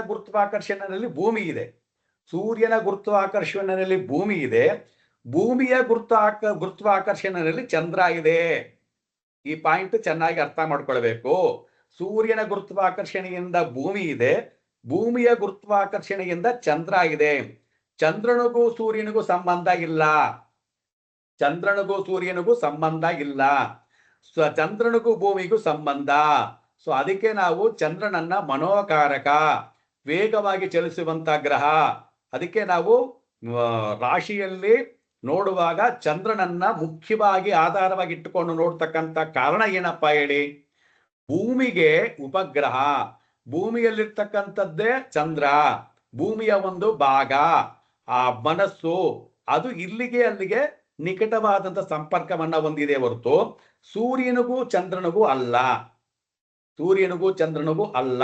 ಗುರುತ್ವಾಕರ್ಷಣೆಯಲ್ಲಿ ಭೂಮಿ ಇದೆ, ಸೂರ್ಯನ ಗುರುತ್ವಾಕರ್ಷಣೆಯಲ್ಲಿ ಭೂಮಿ ಇದೆ, ಭೂಮಿಯ ಗುರುತ್ವಾಕರ್ಷಣೆಯಲ್ಲಿ ಚಂದ್ರ ಇದೆ. ಈ ಪಾಯಿಂಟ್ ಚೆನ್ನಾಗಿ ಅರ್ಥ ಮಾಡ್ಕೊಳ್ಬೇಕು. ಸೂರ್ಯನ ಗುರುತ್ವಾಕರ್ಷಣೆಯಿಂದ ಭೂಮಿ ಇದೆ, ಭೂಮಿಯ ಗುರುತ್ವಾಕರ್ಷಣೆಯಿಂದ ಚಂದ್ರ ಇದೆ. ಚಂದ್ರನಿಗೂ ಸೂರ್ಯನಿಗೂ ಸಂಬಂಧ ಇಲ್ಲ, ಚಂದ್ರನಿಗೂ ಸೂರ್ಯನಿಗೂ ಸಂಬಂಧ ಇಲ್ಲ, ಚಂದ್ರನಿಗೂ ಭೂಮಿಗೂ ಸಂಬಂಧ. ಸೊ ಅದಕ್ಕೆ ನಾವು ಚಂದ್ರನನ್ನ ಮನೋಕಾರಕ, ವೇಗವಾಗಿ ಚಲಿಸುವಂತ ಗ್ರಹ. ಅದಕ್ಕೆ ನಾವು ರಾಶಿಯಲ್ಲಿ ನೋಡುವಾಗ ಚಂದ್ರನನ್ನ ಮುಖ್ಯವಾಗಿ ಆಧಾರವಾಗಿ ಇಟ್ಟುಕೊಂಡು ನೋಡ್ತಕ್ಕಂಥ ಕಾರಣ ಏನಪ್ಪಾ ಹೇಳಿ? ಭೂಮಿಗೆ ಉಪಗ್ರಹ, ಭೂಮಿಯಲ್ಲಿರ್ತಕ್ಕಂಥದ್ದೇ ಚಂದ್ರ, ಭೂಮಿಯ ಒಂದು ಭಾಗ. ಆ ಮನಸ್ಸು ಅದು ಇಲ್ಲಿಗೆ ಅಲ್ಲಿಗೆ ನಿಕಟವಾದಂತ ಸಂಪರ್ಕವನ್ನ ಹೊಂದಿದೆ ಹೊರತು ಸೂರ್ಯನಿಗೂ ಚಂದ್ರನಿಗೂ ಅಲ್ಲ, ಸೂರ್ಯನಿಗೂ ಚಂದ್ರನಿಗೂ ಅಲ್ಲ.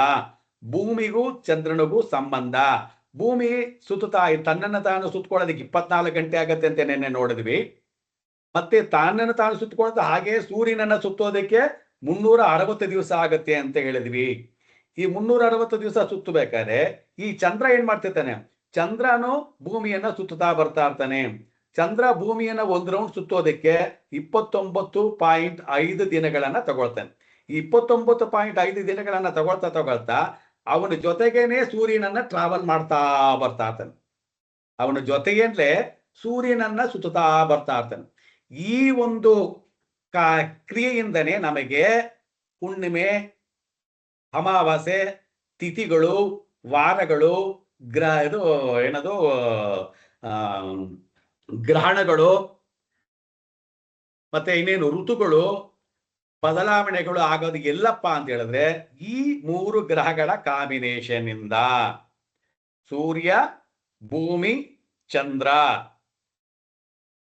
ಭೂಮಿಗೂ ಚಂದ್ರನಿಗೂ ಸಂಬಂಧ. ಭೂಮಿ ಸುತ್ತುತ್ತಾ ತನ್ನನ್ನು ತಾನು ಸುತ್ತಕೊಳ್ಳೋದಕ್ಕೆ 24 ಗಂಟೆ ಆಗತ್ತೆ ಅಂತ ನೆನ್ನೆ ನೋಡಿದ್ವಿ. ಮತ್ತೆ ತನ್ನನ್ನು ತಾನು ಸುತ್ತಕೊಳ್ಳೋದು ಹಾಗೆ ಸೂರ್ಯನನ್ನ ಸುತ್ತೋದಕ್ಕೆ 360 ದಿವಸ ಆಗತ್ತೆ ಅಂತ ಹೇಳಿದ್ವಿ. ಈ 360 ದಿವಸ ಸುತ್ತಬೇಕಾದ್ರೆ ಈ ಚಂದ್ರ ಏನ್ ಮಾಡ್ತಿರ್ತಾನೆ, ಚಂದ್ರನು ಭೂಮಿಯನ್ನ ಸುತ್ತುತ್ತಾ ಬರ್ತಾ ಇರ್ತಾನೆ. ಚಂದ್ರ ಭೂಮಿಯನ್ನ ಒಂದು ರೌಂಡ್ ಸುತ್ತೋದಕ್ಕೆ 29.5 ದಿನಗಳನ್ನ ತಗೊಳ್ತಾನೆ. ಈ 29.5 ದಿನಗಳನ್ನ ತಗೊಳ್ತಾ ಅವನ ಜೊತೆಗೇನೆ ಸೂರ್ಯನನ್ನ ಟ್ರಾವೆಲ್ ಮಾಡ್ತಾ ಬರ್ತಾ ಇರ್ತಾನೆ. ಅವನ ಜೊತೆಗೇನೆ ಸೂರ್ಯನನ್ನ ಸುತ್ತುತ್ತಾ ಬರ್ತಾ ಇರ್ತಾನೆ. ಈ ಒಂದು ಕ್ರಿಯೆಯಿಂದನೇ ನಮಗೆ ಹುಣ್ಣಿಮೆ, ಅಮಾವಾಸ್ಯೆ, ತಿಥಿಗಳು, ವಾರಗಳು, ಗ್ರಹಣಗಳು ಮತ್ತೆ ಇನ್ನೇನು ಋತುಗಳು ಬದಲಾವಣೆಗಳು ಆಗೋದು ಎಲ್ಲಪ್ಪ ಅಂತ ಹೇಳಿದ್ರೆ ಈ 3 ಗ್ರಹಗಳ ಕಾಂಬಿನೇಷನ್ ಇಂದ. ಸೂರ್ಯ, ಭೂಮಿ, ಚಂದ್ರ,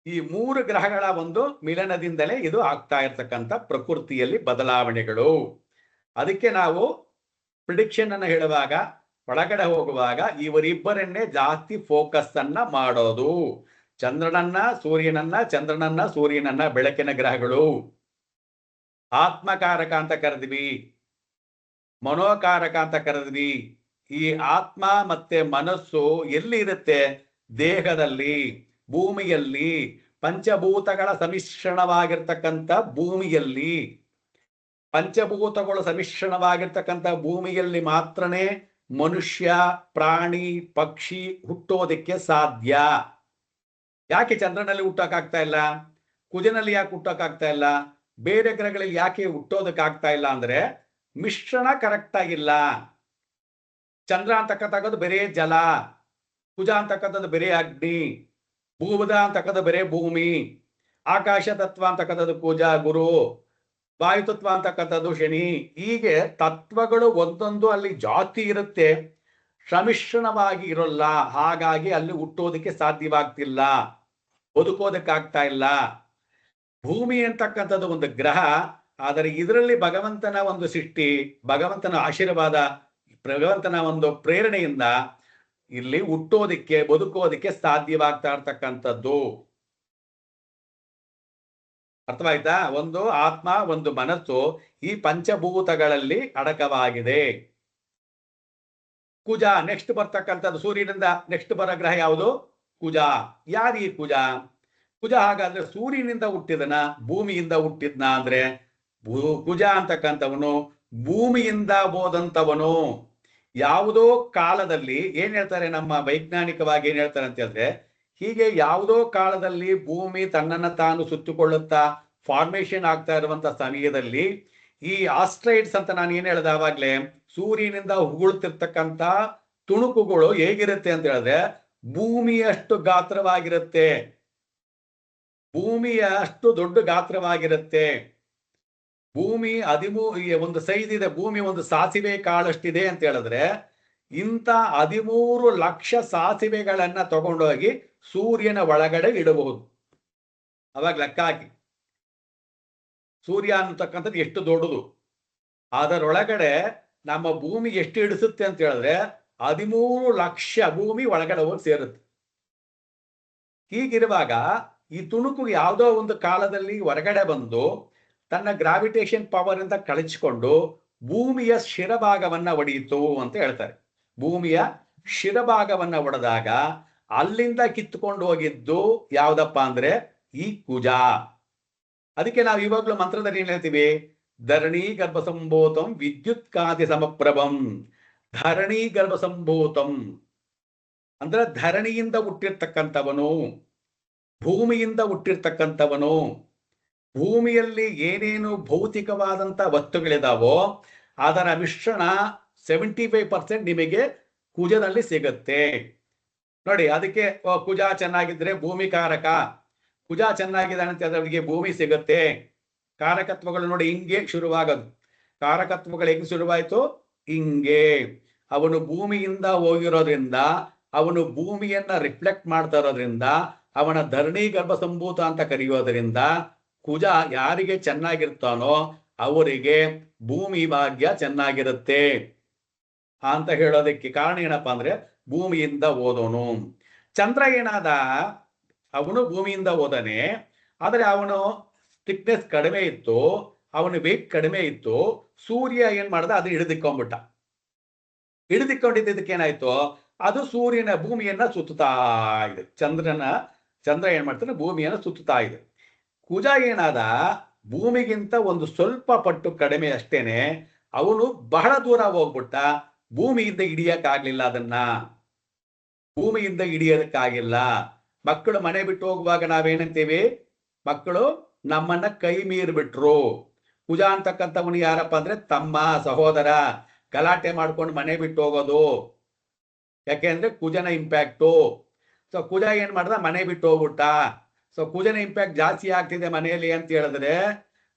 ಈ 3 ಗ್ರಹಗಳ ಒಂದು ಮಿಲನದಿಂದಲೇ ಇದು ಆಗ್ತಾ ಇರ್ತಕ್ಕಂಥ ಪ್ರಕೃತಿಯಲ್ಲಿ ಬದಲಾವಣೆಗಳು. ಅದಕ್ಕೆ ನಾವು ಪ್ರಿಡಿಕ್ಷನ್ ಅನ್ನು ಹೇಳುವಾಗ, ಒಳಗಡೆ ಹೋಗುವಾಗ ಇವರಿಬ್ಬರನ್ನೇ ಜಾಸ್ತಿ ಫೋಕಸ್ ಅನ್ನ ಮಾಡೋದು. ಚಂದ್ರನನ್ನ ಸೂರ್ಯನನ್ನ ಬೆಳಕಿನ ಗ್ರಹಗಳು. ಆತ್ಮಕಾರಕ ಅಂತ ಕರೆದ್ವಿ, ಮನೋಕಾರಕ ಅಂತ ಕರೆದ್ವಿ. ಈ ಆತ್ಮ ಮತ್ತೆ ಮನಸ್ಸು ಎಲ್ಲಿ ಇರುತ್ತೆ? ದೇಹದಲ್ಲಿ, ಭೂಮಿಯಲ್ಲಿ, ಪಂಚಭೂತಗಳ ಸಮ್ಮಿಶ್ರಣವಾಗಿರ್ತಕ್ಕಂಥ ಭೂಮಿಯಲ್ಲಿ. ಪಂಚಭೂತಗಳು ಸಮ್ಮಿಶ್ರಣವಾಗಿರ್ತಕ್ಕಂಥ ಭೂಮಿಯಲ್ಲಿ ಮಾತ್ರನೇ ಮನುಷ್ಯ, ಪ್ರಾಣಿ, ಪಕ್ಷಿ ಹುಟ್ಟೋದಕ್ಕೆ ಸಾಧ್ಯ. ಯಾಕೆ ಚಂದ್ರನಲ್ಲಿ ಹುಟ್ಟೋಕ್ಕಾಗ್ತಾ ಇಲ್ಲ? ಕುಜನಲ್ಲಿ ಯಾಕೆ ಹುಟ್ಟೋಕ್ಕಾಗ್ತಾ ಇಲ್ಲ? ಬೇರೆ ಗ್ರಹಗಳಲ್ಲಿ ಯಾಕೆ ಹುಟ್ಟೋದಕ್ಕಾಗ್ತಾ ಇಲ್ಲ ಅಂದ್ರೆ ಮಿಶ್ರಣ ಕರೆಕ್ಟ್ ಆಗಿಲ್ಲ. ಚಂದ್ರ ಅಂತಕ್ಕಂಥದ್ದು ಬೇರೆ ಜಲ, ಕುಜ ಅಂತಕ್ಕಂಥದ್ದು ಬೇರೆ ಅಗ್ನಿ, ಭೂಬುಧ ಅಂತಕ್ಕಂಥದ್ದು ಬೇರೆ ಭೂಮಿ, ಆಕಾಶ ತತ್ವ ಅಂತಕ್ಕಂಥದ್ದು ಕುಜ ಗುರು, ವಾಯುತತ್ವ ಅಂತಕ್ಕಂಥದ್ದು ಶನಿ. ಹೀಗೆ ತತ್ವಗಳು ಒಂದೊಂದು ಅಲ್ಲಿ ಜಾತಿ ಇರುತ್ತೆ, ಸಮ್ಮಿಶ್ರಣವಾಗಿ ಇರೋಲ್ಲ. ಹಾಗಾಗಿ ಅಲ್ಲಿ ಹುಟ್ಟೋದಕ್ಕೆ ಸಾಧ್ಯವಾಗ್ತಿಲ್ಲ, ಬದುಕೋದಕ್ಕಾಗ್ತಾ ಇಲ್ಲ. ಭೂಮಿ ಅಂತಕ್ಕಂಥದ್ದು ಒಂದು ಗ್ರಹ, ಆದರೆ ಇದರಲ್ಲಿ ಭಗವಂತನ ಒಂದು ಸೃಷ್ಟಿ, ಭಗವಂತನ ಆಶೀರ್ವಾದ, ಭಗವಂತನ ಒಂದು ಪ್ರೇರಣೆಯಿಂದ ಇಲ್ಲಿ ಹುಟ್ಟೋದಿಕ್ಕೆ, ಬದುಕೋದಿಕ್ಕೆ ಸಾಧ್ಯವಾಗ್ತಾ ಇರ್ತಕ್ಕಂಥದ್ದು. ಅರ್ಥವಾಯ್ತಾ? ಒಂದು ಆತ್ಮ, ಒಂದು ಮನಸ್ಸು ಈ ಪಂಚಭೂತಗಳಲ್ಲಿ ಅಡಕವಾಗಿದೆ. ಕುಜ ನೆಕ್ಸ್ಟ್ ಬರ್ತಕ್ಕಂಥದ್ದು, ಸೂರ್ಯನಿಂದ ನೆಕ್ಸ್ಟ್ ಬರೋ ಗ್ರಹ ಯಾವುದು? ಕುಜ. ಯಾರು ಈ ಕುಜ? ಕುಜ ಹಾಗಾದ್ರೆ ಸೂರ್ಯನಿಂದ ಹುಟ್ಟಿದನ, ಭೂಮಿಯಿಂದ ಹುಟ್ಟಿದ್ನ ಅಂದ್ರೆ ಕುಜ ಅಂತಕ್ಕಂಥವನು ಭೂಮಿಯಿಂದ ಹೋದಂಥವನು. ಯಾವುದೋ ಕಾಲದಲ್ಲಿ ಏನ್ ಹೇಳ್ತಾರೆ, ನಮ್ಮ ವೈಜ್ಞಾನಿಕವಾಗಿ ಏನ್ ಹೇಳ್ತಾರೆ ಅಂತ ಹೇಳಿದ್ರೆ, ಹೀಗೆ ಯಾವುದೋ ಕಾಲದಲ್ಲಿ ಭೂಮಿ ತನ್ನನ್ನು ತಾನು ಸುತ್ತುಕೊಳ್ಳುತ್ತಾ ಫಾರ್ಮೇಶನ್ ಆಗ್ತಾ ಇರುವಂತ ಸಮಯದಲ್ಲಿ ಈ ಆಸ್ಟ್ರೈಡ್ಸ್ ಅಂತ ನಾನು ಏನ್ ಹೇಳ್ದೆ ಆವಾಗ್ಲೇ, ಸೂರ್ಯನಿಂದ ಉಗುಳ್ತಿರ್ತಕ್ಕಂಥ ತುಣುಕುಗಳು ಹೇಗಿರುತ್ತೆ ಅಂತ ಹೇಳಿದ್ರೆ ಭೂಮಿಯಷ್ಟು ಗಾತ್ರವಾಗಿರುತ್ತೆ, ಭೂಮಿಯಷ್ಟು ದೊಡ್ಡ ಗಾತ್ರವಾಗಿರುತ್ತೆ. ಭೂಮಿ ಒಂದು ಸೈಜ್ ಇದೆ, ಭೂಮಿ ಒಂದು ಸಾಸಿವೆ ಕಾಳಷ್ಟಿದೆ ಅಂತ ಹೇಳಿದ್ರೆ ಇಂಥ 13 ಲಕ್ಷ ಸಾಸಿವೆಗಳನ್ನ ತಗೊಂಡೋಗಿ ಸೂರ್ಯನ ಒಳಗಡೆ ಇಡಬಹುದು. ಅವಾಗ ಲೆಕ್ಕ ಹಾಕಿ, ಸೂರ್ಯ ಅನ್ನತಕ್ಕಂಥದ್ದು ಎಷ್ಟು ದೊಡ್ಡದು, ಅದರೊಳಗಡೆ ನಮ್ಮ ಭೂಮಿ ಎಷ್ಟು ಇಡಿಸುತ್ತೆ ಅಂತ ಹೇಳಿದ್ರೆ 13 ಲಕ್ಷ ಭೂಮಿ ಒಳಗಡೆ ಹೋಗಿ ಸೇರುತ್ತೆ. ಹೀಗಿರುವಾಗ ಈ ತುಣುಕು ಯಾವುದೋ ಒಂದು ಕಾಲದಲ್ಲಿ ಹೊರಗಡೆ ಬಂದು ತನ್ನ ಗ್ರಾವಿಟೇಷನ್ ಪವರ್ ಇಂದ ಕಳಚಿಕೊಂಡು ಭೂಮಿಯ ಶಿರಭಾಗವನ್ನ ಒಡೆಯಿತು ಅಂತ ಹೇಳ್ತಾರೆ. ಭೂಮಿಯ ಶಿರಭಾಗವನ್ನ ಒಡೆದಾಗ ಅಲ್ಲಿಂದ ಕಿತ್ತುಕೊಂಡು ಹೋಗಿದ್ದು ಯಾವ್ದಪ್ಪ ಅಂದ್ರೆ ಈ ಕುಜ. ಅದಕ್ಕೆ ನಾವು ಇವಾಗ್ಲೂ ಮಂತ್ರದಲ್ಲಿ ಏನ್ ಹೇಳ್ತೀವಿ? ಧರಣಿ ಗರ್ಭ ಸಂಭೂತಂ ವಿದ್ಯುತ್ ಕಾಂತಿ ಸಮಪ್ರಭಂ. ಧರಣಿ ಗರ್ಭ ಸಂಭೂತಂ ಅಂದ್ರೆ ಧರಣಿಯಿಂದ ಹುಟ್ಟಿರ್ತಕ್ಕಂಥವನು, ಭೂಮಿಯಿಂದ ಹುಟ್ಟಿರ್ತಕ್ಕಂಥವನು. ಭೂಮಿಯಲ್ಲಿ ಏನೇನು ಭೌತಿಕವಾದಂತ ವಸ್ತುಗಳಿದಾವೋ ಅದರ ಮಿಶ್ರಣ 75% ನಿಮಗೆ ಕುಜದಲ್ಲಿ ಸಿಗುತ್ತೆ. ನೋಡಿ, ಅದಕ್ಕೆ ಕುಜ ಚೆನ್ನಾಗಿದ್ರೆ ಭೂಮಿ ಕಾರಕ, ಕುಜ ಚೆನ್ನಾಗಿದ್ದಾನೆ ಅಂತ ಅವರಿಗೆ ಭೂಮಿ ಸಿಗುತ್ತೆ. ಕಾರಕತ್ವಗಳು ನೋಡಿ ಹಿಂಗೆ ಶುರುವಾಗೋದು. ಕಾರಕತ್ವಗಳು ಹೆಂಗ್ ಶುರುವಾಯ್ತು? ಹಿಂಗೆ. ಅವನು ಭೂಮಿಯಿಂದ ಹೋಗಿರೋದ್ರಿಂದ, ಅವನು ಭೂಮಿಯನ್ನ ರಿಫ್ಲೆಕ್ಟ್ ಮಾಡ್ತಾ ಇರೋದ್ರಿಂದ, ಅವನ ಧರಣಿ ಗರ್ಭ ಸಂಭೂತ ಅಂತ ಕರೆಯೋದ್ರಿಂದ ಕುಜ ಯಾರಿಗೆ ಚೆನ್ನಾಗಿರ್ತಾನೋ ಅವರಿಗೆ ಭೂಮಿ ಭಾಗ್ಯ ಚೆನ್ನಾಗಿರುತ್ತೆ ಅಂತ ಹೇಳೋದಕ್ಕೆ ಕಾರಣ ಏನಪ್ಪಾ ಅಂದ್ರೆ ಭೂಮಿಯಿಂದ ಓದೋನು. ಚಂದ್ರ ಏನಾದ, ಅವನು ಭೂಮಿಯಿಂದ ಓದನೆ, ಆದರೆ ಅವನು ಥಿಕ್ನೆಸ್ ಕಡಿಮೆ ಇತ್ತು, ಅವನ ವೇಟ್ ಕಡಿಮೆ ಇತ್ತು. ಸೂರ್ಯ ಏನ್ ಮಾಡ್ದ, ಅದು ಹಿಡಿದಿಕ್ಕೊಂಡ್ಬಿಟ್ಟ. ಹಿಡಿದಿಕ್ಕೊಂಡಿದ್ದಕ್ಕೇನಾಯ್ತು, ಅದು ಸೂರ್ಯನ ಭೂಮಿಯನ್ನ ಸುತ್ತುತ್ತಾ ಇದೆ. ಚಂದ್ರ ಏನ್ ಮಾಡ್ತಾನೆ, ಭೂಮಿಯನ್ನ ಸುತ್ತುತ್ತಾ ಇದೆ. ಕುಜ ಏನಾದ, ಭೂಮಿಗಿಂತ ಒಂದು ಸ್ವಲ್ಪ ಪಟ್ಟು ಕಡಿಮೆ ಅಷ್ಟೇನೆ, ಅವನು ಬಹಳ ದೂರ ಹೋಗ್ಬಿಟ್ಟ. ಭೂಮಿಯಿಂದ ಹಿಡಿಯಕ್ಕಾಗ್ಲಿಲ್ಲ, ಅದನ್ನ ಭೂಮಿಯಿಂದ ಹಿಡಿಯೋದಕ್ಕಾಗಿಲ್ಲ. ಮಕ್ಕಳು ಮನೆ ಬಿಟ್ಟು ಹೋಗುವಾಗ ನಾವೇನಂತೀವಿ, ಮಕ್ಕಳು ನಮ್ಮನ್ನ ಕೈ ಮೀರ್ಬಿಟ್ರು. ಕುಜ ಅಂತಕ್ಕಂಥವನು ಯಾರಪ್ಪ ಅಂದ್ರೆ ತಮ್ಮ, ಸಹೋದರ. ಗಲಾಟೆ ಮಾಡ್ಕೊಂಡು ಮನೆ ಬಿಟ್ಟು ಹೋಗೋದು, ಯಾಕೆಂದ್ರೆ ಕುಜನ ಇಂಪ್ಯಾಕ್ಟು. ಸೊ ಕುಜ ಏನ್ ಮಾಡ್ದ, ಮನೆ ಬಿಟ್ಟು ಹೋಗ್ಬಿಟ್ಟ. ಸೊ ಕುಜನ ಇಂಪ್ಯಾಕ್ಟ್ ಜಾಸ್ತಿ ಆಗ್ತಿದೆ ಮನೆಯಲ್ಲಿ ಅಂತ ಹೇಳಿದ್ರೆ,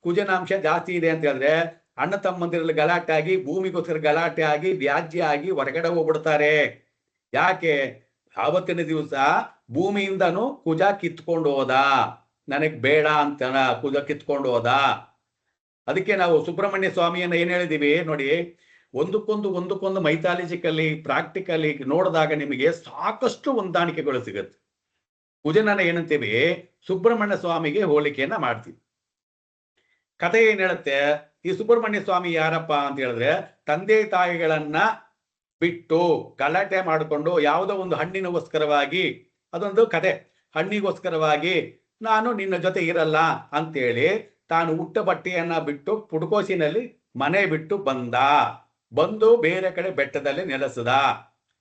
ಕುಜನ ಅಂಶ ಜಾಸ್ತಿ ಇದೆ ಅಂತ ಹೇಳಿದ್ರೆ, ಅಣ್ಣ ತಮ್ಮಂದಿರಲ್ಲಿ ಗಲಾಟೆ ಆಗಿ, ಭೂಮಿಗೋಸ್ಕರ ಗಲಾಟೆ ಆಗಿ, ವ್ಯಾಜ್ಯ ಆಗಿ ಹೊರಗಡೆ ಹೋಗ್ಬಿಡ್ತಾರೆ. ಯಾಕೆ, ಆವತ್ತಿನ ದಿವಸ ಭೂಮಿಯಿಂದನು ಕುಜ ಕಿತ್ಕೊಂಡು ಹೋದ, ನನಗ್ ಬೇಡ ಅಂತ ಕುಜ ಕಿತ್ಕೊಂಡು ಹೋದ. ಅದಕ್ಕೆ ನಾವು ಸುಬ್ರಹ್ಮಣ್ಯ ಸ್ವಾಮಿಯನ್ನ ಏನ್ ಹೇಳಿದೀವಿ ನೋಡಿ, ಒಂದಕ್ಕೊಂದು ಮೈಥಾಲಜಿಕಲಿ, ಪ್ರಾಕ್ಟಿಕಲಿ ನೋಡಿದಾಗ ನಿಮಗೆ ಸಾಕಷ್ಟು ಹೊಂದಾಣಿಕೆಗಳು ಸಿಗುತ್ತೆ. ಕುಜನನ್ನ ಏನಂತೀವಿ, ಸುಬ್ರಹ್ಮಣ್ಯ ಸ್ವಾಮಿಗೆ ಹೋಲಿಕೆಯನ್ನ ಮಾಡ್ತೀವಿ. ಕಥೆ ಏನ್ ಹೇಳುತ್ತೆ, ಈ ಸುಬ್ರಹ್ಮಣ್ಯ ಸ್ವಾಮಿ ಯಾರಪ್ಪ ಅಂತ ಹೇಳಿದ್ರೆ, ತಂದೆ ತಾಯಿಗಳನ್ನ ಬಿಟ್ಟು ಗಲಾಟೆ ಮಾಡಿಕೊಂಡು ಯಾವುದೋ ಒಂದು ಹಣ್ಣಿನಗೋಸ್ಕರವಾಗಿ, ಅದೊಂದು ಕತೆ, ಹಣ್ಣಿಗೋಸ್ಕರವಾಗಿ ನಾನು ನಿನ್ನ ಜೊತೆ ಇರಲ್ಲ ಅಂತೇಳಿ ತಾನು ಹುಟ್ಟ ಬಟ್ಟೆಯನ್ನ ಬಿಟ್ಟು ಪುಡ್ಕೋಸಿನಲ್ಲಿ ಮನೆ ಬಿಟ್ಟು ಬಂದು ಬೇರೆ ಕಡೆ ಬೆಟ್ಟದಲ್ಲಿ ನೆಲೆಸದ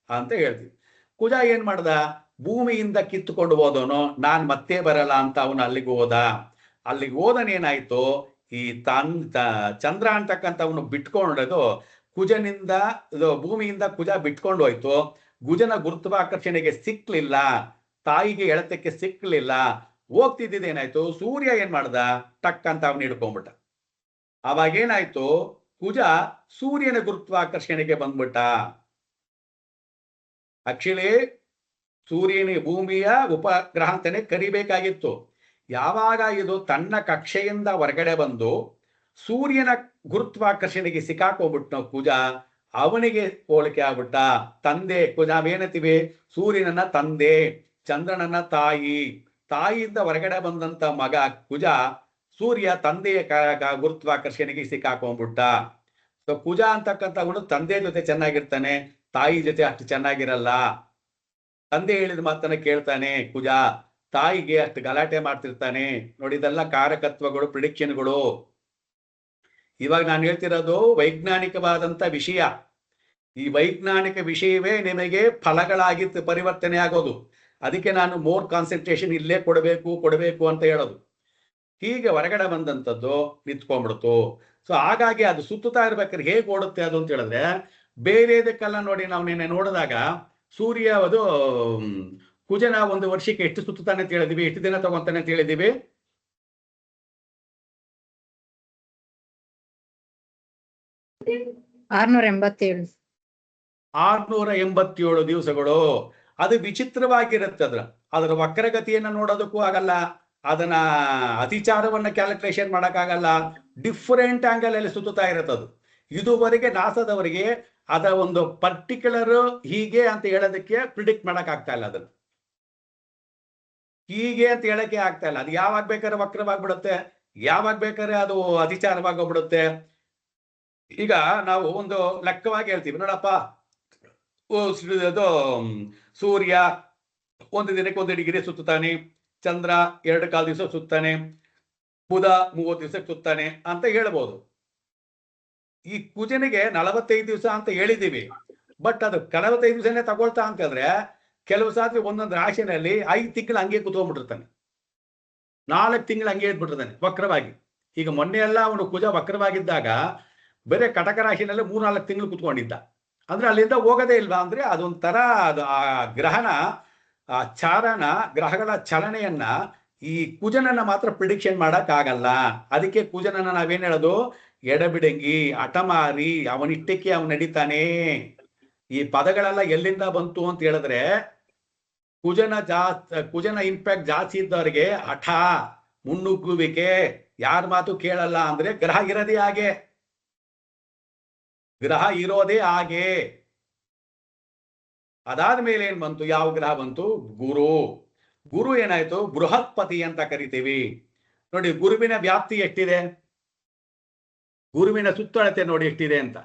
ಅಂತ ಹೇಳ್ತೀವಿ. ಕುಜ ಏನ್ ಮಾಡ್ದ, ಭೂಮಿಯಿಂದ ಕಿತ್ತುಕೊಂಡು ಹೋದವನು, ನಾನ್ ಮತ್ತೆ ಬರಲ್ಲ ಅಂತ ಅವನು ಅಲ್ಲಿಗೆ ಹೋದನೇನಾಯ್ತು, ಈ ಚಂದ್ರ ಅಂತಕ್ಕಂಥವನು ಬಿಟ್ಕೊಂಡದು ಕುಜನಿಂದ, ಭೂಮಿಯಿಂದ ಕುಜ ಬಿಟ್ಕೊಂಡು ಹೋಯ್ತು. ಕುಜನ ಗುರುತ್ವಾಕರ್ಷಣೆಗೆ ಸಿಕ್ಲಿಲ್ಲ, ತಾಯಿಗೆ ಎಳೆತಕ್ಕೆ ಸಿಕ್ಲಿಲ್ಲ. ಹೋಗ್ತಿದ್ದೇನಾಯ್ತು, ಸೂರ್ಯ ಏನ್ ಮಾಡ್ದ, ಟಕ್ ಅಂತ ಅವನು ಹಿಡ್ಕೊಂಡ್ಬಿಟ್ಟ. ಅವಾಗೇನಾಯ್ತು, ಕುಜ ಸೂರ್ಯನ ಗುರುತ್ವಾಕರ್ಷಣೆಗೆ ಬಂದ್ಬಿಟ್ಟ. ಆಕ್ಚುಲಿ ಸೂರ್ಯನ ಭೂಮಿಯ ಉಪಗ್ರಹ ಅಂತಾನೆ ಕರಿಬೇಕಾಗಿತ್ತು. ಯಾವಾಗ ಇದು ತನ್ನ ಕಕ್ಷೆಯಿಂದ ಹೊರಗಡೆ ಬಂದು ಸೂರ್ಯನ ಗುರುತ್ವಾಕರ್ಷಣೆಗೆ ಸಿಕ್ಕಾಕೋಗ್ಬಿಟ್ಟು ಕುಜ, ಅವನಿಗೆ ಹೋಲಿಕೆ ಆಗ್ಬಿಟ್ಟ. ತಂದೆ ಕುಜ, ನಾವೇನಂತೀವಿ, ಸೂರ್ಯನನ್ನ ತಂದೆ, ಚಂದ್ರನನ್ನ ತಾಯಿ. ತಾಯಿಯಿಂದ ಹೊರಗಡೆ ಬಂದಂತ ಮಗ ಕುಜ, ಸೂರ್ಯ ತಂದೆಯ ಗುರುತ್ವಾಕರ್ಷಣೆಗೆ ಸಿಕ್ಕಾಕೊಂಡ್ಬಿಟ್ಟ. ಸೊ ಕುಜ ಅಂತಕ್ಕಂಥವನು ತಂದೆ ಜೊತೆ ಚೆನ್ನಾಗಿರ್ತಾನೆ, ತಾಯಿ ಜೊತೆ ಅಷ್ಟು ಚೆನ್ನಾಗಿರಲ್ಲ. ತಂದೆ ಹೇಳಿದ ಮಾತನ್ನ ಕೇಳ್ತಾನೆ ಕುಜ, ತಾಯಿಗೆ ಅಷ್ಟು ಗಲಾಟೆ ಮಾಡ್ತಿರ್ತಾನೆ. ನೋಡಿ, ಇದೆಲ್ಲ ಕಾರಕತ್ವಗಳು, ಪ್ರಿಡಿಕ್ಷನ್ಗಳು. ಇವಾಗ ನಾನು ಹೇಳ್ತಿರೋದು ವೈಜ್ಞಾನಿಕವಾದಂತ ವಿಷಯ. ಈ ವೈಜ್ಞಾನಿಕ ವಿಷಯವೇ ನಿಮಗೆ ಫಲಗಳಾಗಿ ಪರಿವರ್ತನೆ ಆಗೋದು. ಅದಕ್ಕೆ ನಾನು ಮೋರ್ ಕಾನ್ಸಂಟ್ರೇಷನ್ ಇಲ್ಲೇ ಕೊಡಬೇಕು ಅಂತ ಹೇಳೋದು. ಹೀಗೆ ಹೊರಗಡೆ ಬಂದಂಥದ್ದು ನಿಂತ್ಕೊಂಡ್ಬಿಡ್ತು. ಸೊ ಹಾಗಾಗಿ ಅದು ಸುತ್ತುತ್ತಾ ಇರ್ಬೇಕಾದ್ರೆ ಹೇಗೆ ಓಡುತ್ತೆ ಅದು ಅಂತ ಹೇಳಿದ್ರೆ, ಬೇರೆದಕ್ಕೆಲ್ಲ ನೋಡಿ, ನಾವು ನಿನ್ನೆ ನೋಡಿದಾಗ ಸೂರ್ಯ ಅದು ಕುಜನ ಒಂದು ವರ್ಷಕ್ಕೆ ಎಷ್ಟು ಸುತ್ತುತ್ತಾನೆ ಅಂತ ಹೇಳಿದೀವಿ, ಎಷ್ಟು ದಿನ ತಗೊಂತಾನೆ ಅಂತ ಹೇಳಿದೀವಿ, ,687 687 ದಿವಸಗಳು. ಅದು ವಿಚಿತ್ರವಾಗಿರುತ್ತೆ. ಅದರ ವಕ್ರಗತಿಯನ್ನ ನೋಡೋದಕ್ಕೂ ಆಗಲ್ಲ, ಅದನ್ನ ಅತಿಚಾರವನ್ನ ಕ್ಯಾಲ್ಕುಲೇಷನ್ ಮಾಡಕ್ಕಾಗಲ್ಲ. ಡಿಫರೆಂಟ್ ಆಂಗಲ್ ಅಲ್ಲಿ ಸುತ್ತುತ್ತಾ ಇರುತ್ತದು. ಇದುವರೆಗೆ ನಾಸದವರಿಗೆ ಅದ ಒಂದು ಪರ್ಟಿಕ್ಯುಲರ್ ಹೀಗೆ ಅಂತ ಹೇಳೋದಕ್ಕೆ ಪ್ರಿಡಿಕ್ಟ್ ಮಾಡಕ್ ಆಗ್ತಾ ಇಲ್ಲ. ಅದನ್ನು ಹೀಗೆ ಅಂತ ಹೇಳಕ್ಕೆ ಆಗ್ತಾ ಇಲ್ಲ. ಅದು ಯಾವಾಗ ಬೇಕಾದ್ರೆ ವಕ್ರವಾಗ್ಬಿಡುತ್ತೆ, ಯಾವಾಗ ಬೇಕಾದ್ರೆ ಅದು ಅತಿಚಾರವಾಗೋಗ್ಬಿಡುತ್ತೆ. ಈಗ ನಾವು ಒಂದು ಲೆಕ್ಕವಾಗಿ ಹೇಳ್ತೀವಿ ನೋಡಪ್ಪ, ಅದು ಸೂರ್ಯ ಒಂದು ದಿನಕ್ಕೆ 1 ಡಿಗ್ರಿ ಸುತ್ತಾನೆ, ಚಂದ್ರ 2 ದಿವಸ ಸುತ್ತಾನೆ, ಬುಧ 30 ದಿವಸಕ್ಕೆ ಸುತ್ತಾನೆ ಅಂತ ಹೇಳ್ಬೋದು. ಈ ಕುಜನಿಗೆ 45 ದಿವಸ ಅಂತ ಹೇಳಿದೀವಿ. ಬಟ್ ಅದು 45 ದಿವಸನೇ ತಗೊಳ್ತಾ ಅಂತ ಹೇಳಿದ್ರೆ, ಕೆಲವು ಸಾರಿ ಒಂದೊಂದು ರಾಶಿನಲ್ಲಿ 5 ತಿಂಗಳು ಹಂಗೆ ಕುತ್ಕೊಂಡ್ಬಿಟ್ಟಿರ್ತಾನೆ, 4 ತಿಂಗಳು ಹಂಗೆ ಇದ್ಬಿಟ್ಟಿರ್ತಾನೆ ವಕ್ರವಾಗಿ. ಈಗ ಮೊನ್ನೆ ಎಲ್ಲ ಅವನು ಕುಜ ವಕ್ರವಾಗಿದ್ದಾಗ ಬೇರೆ ಕಟಕ ರಾಶಿನಲ್ಲಿ 3-4 ತಿಂಗಳು ಕುತ್ಕೊಂಡಿದ್ದ. ಅಂದ್ರೆ ಅಲ್ಲಿಂದ ಹೋಗೋದೇ ಇಲ್ವಾ ಅಂದ್ರೆ, ಅದೊಂಥರ ಅದು ಆ ಗ್ರಹಣ, ಆ ಚಾರಣ, ಗ್ರಹಗಳ ಚಲನೆಯನ್ನ ಈ ಕುಜನನ್ನ ಮಾತ್ರ ಪ್ರಿಡಿಕ್ಷನ್ ಮಾಡಕ್ ಆಗಲ್ಲ. ಅದಕ್ಕೆ ಕುಜನನ್ನ ನಾವೇನ್ ಹೇಳೋದು, ಎಡಬಿಡಂಗಿ, ಹಠಮಾರಿ, ಅವನಿಟ್ಟಕ್ಕೆ ಅವನು ನಡೀತಾನೆ. ಈ ಪದಗಳೆಲ್ಲ ಎಲ್ಲಿಂದ ಬಂತು ಅಂತ ಹೇಳಿದ್ರೆ, ಕುಜನ ಇಂಪ್ಯಾಕ್ಟ್ ಜಾಸ್ತಿ ಇದ್ದವರಿಗೆ ಹಠ, ಮುನ್ನುಗ್ಗುವಿಕೆ, ಯಾರ ಮಾತು ಕೇಳಲ್ಲ. ಅಂದ್ರೆ ಗ್ರಹ ಇರೋದೇ ಹಾಗೆ, ಗ್ರಹ ಇರೋದೇ ಹಾಗೆ. ಅದಾದ ಮೇಲೆ ಏನ್ ಬಂತು, ಯಾವ ಗ್ರಹ ಬಂತು, ಗುರು. ಗುರು ಏನಾಯ್ತು, ಬೃಹತ್ಪತಿ ಅಂತ ಕರಿತೀವಿ. ನೋಡಿ ಗುರುವಿನ ವ್ಯಾಪ್ತಿ ಎಷ್ಟಿದೆ, ಗುರುವಿನ ಸುತ್ತಳತೆ ನೋಡಿ ಎಷ್ಟಿದೆ ಅಂತ.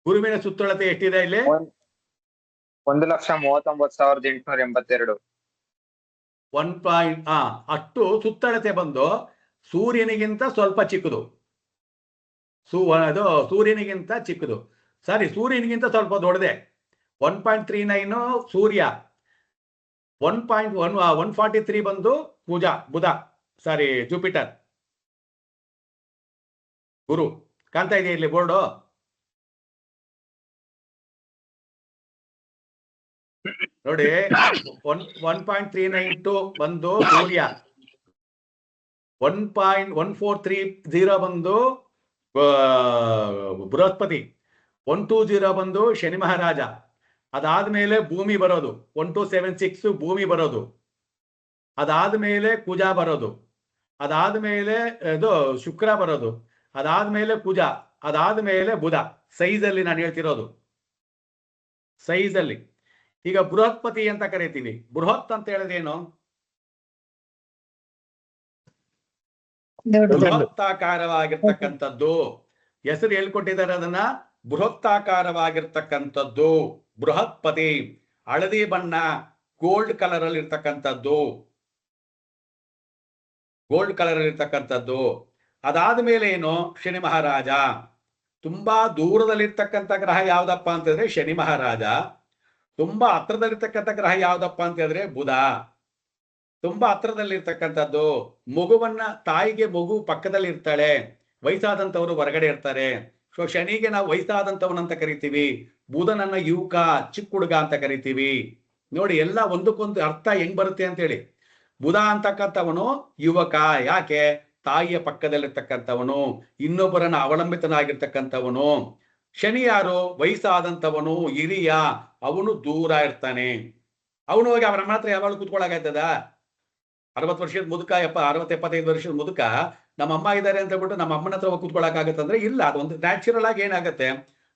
ಗುರುವಿನ ಸುತ್ತಳತೆ ಎಷ್ಟಿದೆ ಇಲ್ಲಿ, 1,39,882. ಅಷ್ಟು ಸುತ್ತಳತೆ ಬಂದು ಸೂರ್ಯನಿಗಿಂತ ಸ್ವಲ್ಪ ಚಿಕ್ಕದು. ಅದು ಸೂರ್ಯನಿಗಿಂತ ಚಿಕ್ಕದು, ಸಾರಿ ಸೂರ್ಯನಿಗಿಂತ ಸ್ವಲ್ಪ ದೊಡ್ಡದೆ. 1.39 ಸೂರ್ಯ, 143 ಬಂದು ಬುಧ, ಸಾರಿ ಜುಪಿಟರ್. ಗುರು ಕಾಣ್ತಾ ಇದೆಯಾ ಇಲ್ಲಿ ಬೋರ್ಡು? ನೋಡಿ 1.392 ಬಂದು ಸೂರ್ಯ, 1.1430 ಬಂದು ಬೃಹಸ್ಪತಿ, 120 ಬಂದು ಶನಿ ಮಹಾರಾಜ. ಅದಾದ್ಮೇಲೆ ಭೂಮಿ ಬರೋದು, 1276 ಭೂಮಿ ಬರೋದು. ಅದಾದ್ಮೇಲೆ ಕುಜ ಬರೋದು, ಅದಾದ್ಮೇಲೆ ಇದು ಶುಕ್ರ ಬರೋದು, ಅದಾದ್ಮೇಲೆ ಕುಜ, ಅದಾದ್ಮೇಲೆ ಬುಧ. ಸೈಜ್ ಅಲ್ಲಿ ನಾನು ಹೇಳ್ತಿರೋದು, ಸೈಜ್ ಅಲ್ಲಿ. ಈಗ ಬೃಹಸ್ಪತಿ ಅಂತ ಕರಿತೀವಿ. ಬೃಹತ್ ಅಂತ ಹೇಳಿದ್ರೆ ಏನು, ಬೃಹತ್ತಾಕಾರವಾಗಿರ್ತಕ್ಕಂಥದ್ದು. ಹೆಸರು ಹೇಳ್ಕೊಟ್ಟಿದ್ದಾರೆ ಅದನ್ನ, ಬೃಹತ್ತಾಕಾರವಾಗಿರ್ತಕ್ಕಂಥದ್ದು ಬೃಹತ್ಪತಿ. ಹಳದಿ ಬಣ್ಣ, ಗೋಲ್ಡ್ ಕಲರ್ ಅಲ್ಲಿ ಇರ್ತಕ್ಕಂಥದ್ದು, ಗೋಲ್ಡ್ ಕಲರ್ ಅಲ್ಲಿ ಇರ್ತಕ್ಕಂಥದ್ದು. ಅದಾದ ಮೇಲೆ ಏನು, ಶನಿ ಮಹಾರಾಜ. ತುಂಬಾ ದೂರದಲ್ಲಿರ್ತಕ್ಕಂಥ ಗ್ರಹ ಯಾವ್ದಪ್ಪ ಅಂತಂದ್ರೆ ಶನಿ ಮಹಾರಾಜ. ತುಂಬಾ ಹತ್ರದಲ್ಲಿರ್ತಕ್ಕಂಥ ಗ್ರಹ ಯಾವ್ದಪ್ಪ ಅಂತ ಹೇಳಿದ್ರೆ ಬುಧ. ತುಂಬಾ ಹತ್ರದಲ್ಲಿರ್ತಕ್ಕಂಥದ್ದು ಮಗುವನ್ನ, ತಾಯಿಗೆ ಮಗು ಪಕ್ಕದಲ್ಲಿ ಇರ್ತಾಳೆ, ವಯಸ್ಸಾದಂಥವ್ರು ಹೊರಗಡೆ ಇರ್ತಾರೆ. ಸೊ ಶನಿಗೆ ನಾವು ವಯಸ್ಸಾದಂಥವನಂತ ಕರಿತೀವಿ, ಬುಧನನ್ನ ಯುವಕ, ಚಿಕ್ಕ ಹುಡುಗ ಅಂತ ಕರಿತೀವಿ. ನೋಡಿ ಎಲ್ಲ ಒಂದಕ್ಕೊಂದು ಅರ್ಥ ಹೆಂಗ್ ಬರುತ್ತೆ ಅಂತೇಳಿ. ಬುಧ ಅಂತಕ್ಕಂಥವನು ಯುವಕ, ಯಾಕೆ, ತಾಯಿಯ ಪಕ್ಕದಲ್ಲಿರ್ತಕ್ಕಂಥವನು, ಇನ್ನೊಬ್ಬರನ್ನ ಅವಲಂಬಿತನಾಗಿರ್ತಕ್ಕಂಥವನು. ಶನಿ ಯಾರು, ವಯಸ್ಸಾದಂಥವನು, ಹಿರಿಯ, ಅವನು ದೂರ ಇರ್ತಾನೆ. ಅವನು ಹೋಗಿ ಅವರ ಮಾತ್ರ ಯಾವಾಗ ಕೂತ್ಕೊಳ್ಳಾಗತ್ತದ? 60 ವರ್ಷದ ಮುದುಕ, 60-75 ವರ್ಷದ ಮುದುಕ ನಮ್ಮ ಅಮ್ಮ ಇದ್ದಾರೆ ಅಂತ ಹೇಳ್ಬಿಟ್ಟು ನಮ್ಮ ಅಮ್ಮನ ಹತ್ರ ಹೋಗಿ ಕೂತ್ಕೊಳ್ಳೋಕ್ಕಾಗತ್ತಂದ್ರೆ ಇಲ್ಲ. ಅದೊಂದು ನ್ಯಾಚುರಲ್ ಆಗಿ ಏನಾಗತ್ತೆ,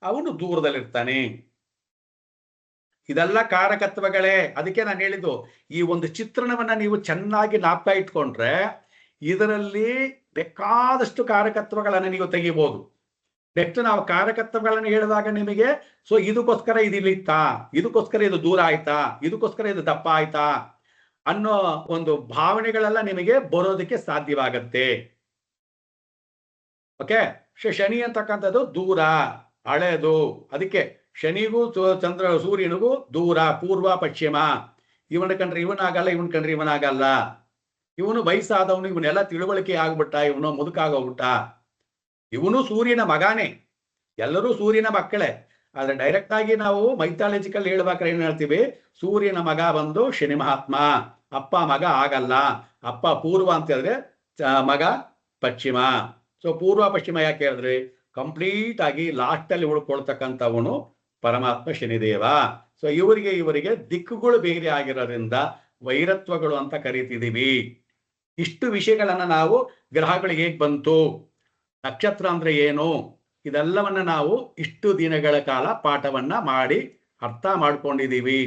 ಅವನು ದೂರದಲ್ಲಿರ್ತಾನೆ. ಇದೆಲ್ಲ ಕಾರಕತ್ವಗಳೇ. ಅದಕ್ಕೆ ನಾನು ಹೇಳಿದ್ದು, ಈ ಒಂದು ಚಿತ್ರಣವನ್ನ ನೀವು ಚೆನ್ನಾಗಿ ನಾಪ್ತಾ ಇಟ್ಕೊಂಡ್ರೆ ಇದರಲ್ಲಿ ಬೇಕಾದಷ್ಟು ಕಾರಕತ್ವಗಳನ್ನ ನೀವು ತೆಗಿಬಹುದು. ನೆಕ್ಸ್ಟ್ ನಾವು ಕಾರಕತ್ವಗಳನ್ನು ಹೇಳಿದಾಗ ನಿಮಗೆ, ಸೊ ಇದಕ್ಕೋಸ್ಕರ ಇದಿಲ್ಲಿತ್ತಾ, ಇದಕ್ಕೋಸ್ಕರ ಇದು ದೂರ ಆಯ್ತಾ, ಇದಕ್ಕೋಸ್ಕರ ಇದು ದಪ್ಪ ಆಯ್ತಾ ಅನ್ನೋ ಒಂದು ಭಾವನೆಗಳೆಲ್ಲ ನಿಮಗೆ ಬರೋದಕ್ಕೆ ಸಾಧ್ಯವಾಗತ್ತೆ. ಓಕೆ. ಶನಿ ಅಂತಕ್ಕಂಥದ್ದು ದೂರ, ಹಳೆಯದು. ಅದಕ್ಕೆ ಶನಿಗೂ ಸೂರ್ಯನಿಗೂ ದೂರ, ಪೂರ್ವ ಪಶ್ಚಿಮ. ಇವನ ಕಂಡ್ರೆ ಇವನಾಗಲ್ಲ, ಇವನ್ ಕಂಡ್ರೆ ಇವನಾಗಲ್ಲ. ಇವನು ವಯಸ್ಸಾದವನು, ಇವನೆಲ್ಲ ತಿಳುವಳಿಕೆ ಆಗ್ಬಿಟ್ಟ, ಇವನು ಮುದುಕಾಗೋಗ್ಬಿಟ್ಟ. ಇವನು ಸೂರ್ಯನ ಮಗಾನೇ, ಎಲ್ಲರೂ ಸೂರ್ಯನ ಮಕ್ಕಳೇ. ಆದ್ರೆ ಡೈರೆಕ್ಟ್ ಆಗಿ ನಾವು ಮೈಥಾಲಜಿಕಲ್ ಹೇಳ್ಬೇಕಾದ್ರೆ ಏನ್ ಹೇಳ್ತೀವಿ, ಸೂರ್ಯನ ಮಗ ಬಂದು ಶನಿ ಮಹಾತ್ಮ, ಅಪ್ಪ ಮಗ ಆಗಲ್ಲ. ಅಪ್ಪ ಪೂರ್ವ ಅಂತ ಹೇಳಿದ್ರೆ ಮಗ ಪಶ್ಚಿಮ. ಸೊ ಪೂರ್ವ ಪಶ್ಚಿಮ ಯಾಕೆ ಹೇಳಿದ್ರೆ, ಕಂಪ್ಲೀಟ್ ಆಗಿ ಲಾಸ್ಟ್ ಅಲ್ಲಿ ಉಳ್ಕೊಳ್ತಕ್ಕಂಥವನು ಪರಮಾತ್ಮ ಶನಿದೇವ. ಸೊ ಇವರಿಗೆ ದಿಕ್ಕುಗಳು ಬೇರೆ ಆಗಿರೋದ್ರಿಂದ ವೈರತ್ವಗಳು ಅಂತ ಕರಿತಿದೀವಿ. ಇಷ್ಟು ವಿಷಯಗಳನ್ನ ನಾವು ಗ್ರಹಗಳಿಗೆ ಹೇಗ್ ಬಂತು, ನಕ್ಷತ್ರ ಅಂದ್ರೆ ಏನು, ಇದೆಲ್ಲವನ್ನ ನಾವು ಇಷ್ಟು ದಿನಗಳ ಕಾಲ ಪಾಠವನ್ನ ಮಾಡಿ ಅರ್ಥ ಮಾಡ್ಕೊಂಡಿದೀವಿ.